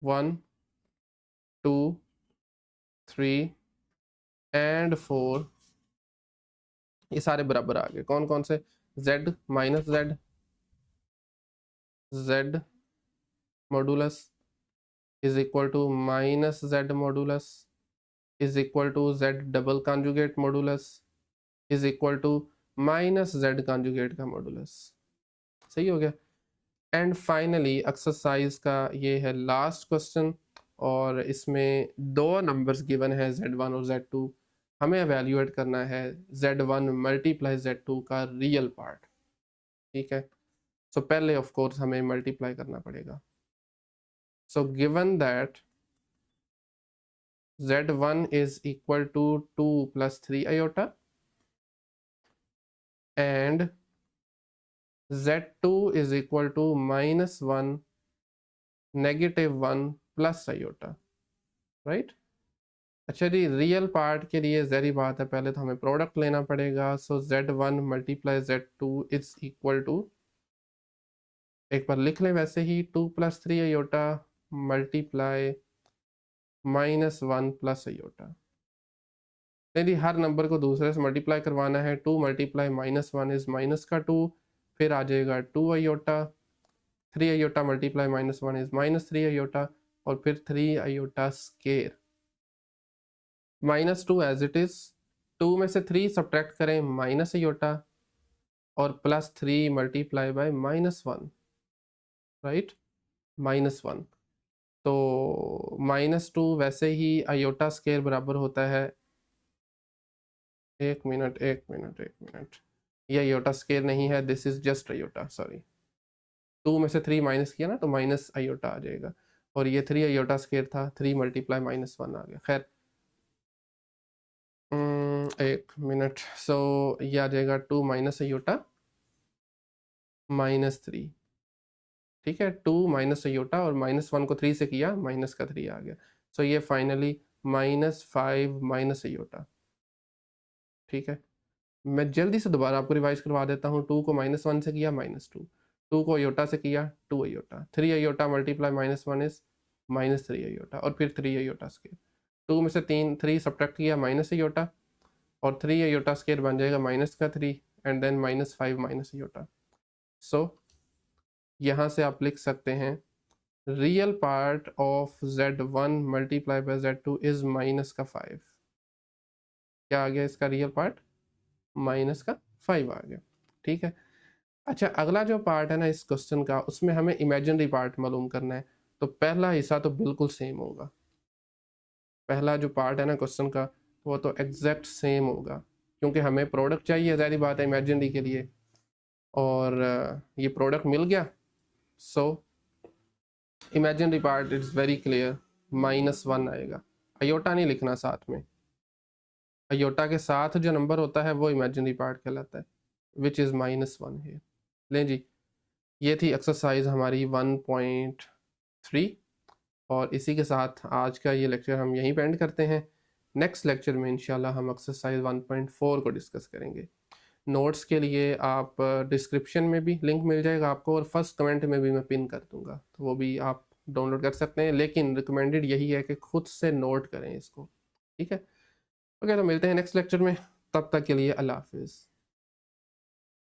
1 2 3 and 4 ये सारे बराबर आ गए। कौन कौन से? z minus z, z modulus is equal to minus z modulus is equal to z double conjugate modulus is equal to minus z conjugate का मॉडुलस। सही हो गया। एंड फाइनली एक्सरसाइज का ये है लास्ट क्वेश्चन और इसमें दो नंबर्स गिवन है z1 और z2। हमें एवेल्यूएट करना है z1 मल्टीप्लाई z2 का रियल पार्ट। ठीक है, सो पहले ऑफ कोर्स हमें मल्टीप्लाई करना पड़ेगा। So given that z1 is equal to 2 plus 3 iota and z2 is equal to minus 1 negative 1 plus iota, right. अच्छा जी, रियल पार्ट के लिए जहरी बात है पहले तो हमें प्रोडक्ट लेना पड़ेगा। So z1 multiply z2 is equal to, एक बार लिख लें वैसे ही, 2 plus 3 iota multiply -1 plus iota. यदि हर नंबर को दूसरे से मल्टीप्लाई करवाना है, 2 मल्टीप्लाई -1 इज माइनस का 2, फिर आ जाएगा 2 iota, 3 iota multiply -1 is -3 iota और फिर 3 iota square -2 as it is. 2 में से 3 सब्ट्रैक्ट करें माइनस आयोटा और प्लस 3 मल्टीप्लाई बाय -1, राइट, -1। तो -2 वैसे ही आयोटा स्केयर बराबर होता है, एक मिनट, ये आयोटा स्केयर नहीं है, this is just iota, sorry. 2 में से 3 माइनस किया ना तो माइनस आयोटा आ जाएगा और ये 3 आयोटा स्केयर था, 3 मल्टीप्लाई -1 आ गया। खैर एक मिनट, सो ये आ जाएगा 2 माइनस आयोटा -3। ठीक है, 2 माइनस आयोटा और -1 को 3 से किया, माइनस का 3 आ गया। सो ये फाइनली -5 माइनस आयोटा। ठीक है, मैं जल्दी से दोबारा आपको रिवाइज करवा देता हूँ। 2 को -1 से किया -2, 2 को आयोटा से किया 2 iota, 3 iota multiply -1 is -3 iota और फिर 3 आयोटा स्केयर। 2 में से 3 सब्ट्रैक्ट किया माइनस आयोटा और 3 आयोटा स्केयर बन जाएगा माइनस का 3 एंड देन -5 माइनस आयोटा। सो यहाँ से आप लिख सकते हैं real part of z1 multiply by z2 is minus का 5। क्या आ गया इसका रियल पार्ट? माइनस का 5 आ गया। ठीक है, अच्छा अगला जो पार्ट है ना इस क्वेश्चन का, उसमें हमें इमेजिनरी पार्ट मालूम करना है। तो पहला हिस्सा तो बिल्कुल सेम होगा, पहला जो पार्ट है ना क्वेश्चन का वो तो एग्जैक्ट सेम होगा क्योंकि हमें प्रोडक्ट चाहिए, ज़ाहिर बात है इमेजिनरी के लिए, और ये प्रोडक्ट मिल गया। So imaginary part it's very clear, -1 आएगा। आयोटा नहीं लिखना साथ में, आयोटा के साथ जो नंबर होता है वो इमेजिनरी पार्ट कहलाता है, विच इज़ -1 है। लें जी, ये थी एक्सरसाइज हमारी 1.3 और इसी के साथ आज का ये लेक्चर हम यहीं पे एंड करते हैं। नेक्स्ट लेक्चर में इंशाल्लाह हम एक्सरसाइज 1.4 को डिस्कस करेंगे। नोट्स के लिए आप डिस्क्रिप्शन में भी लिंक मिल जाएगा आपको और फर्स्ट कमेंट में भी मैं पिन कर दूंगा, तो वो भी आप डाउनलोड कर सकते हैं। लेकिन रिकमेंडेड यही है कि खुद से नोट करें इसको। ठीक है, ओके, तो मिलते हैं नेक्स्ट लेक्चर में, तब तक के लिए अल्लाह हाफिज़।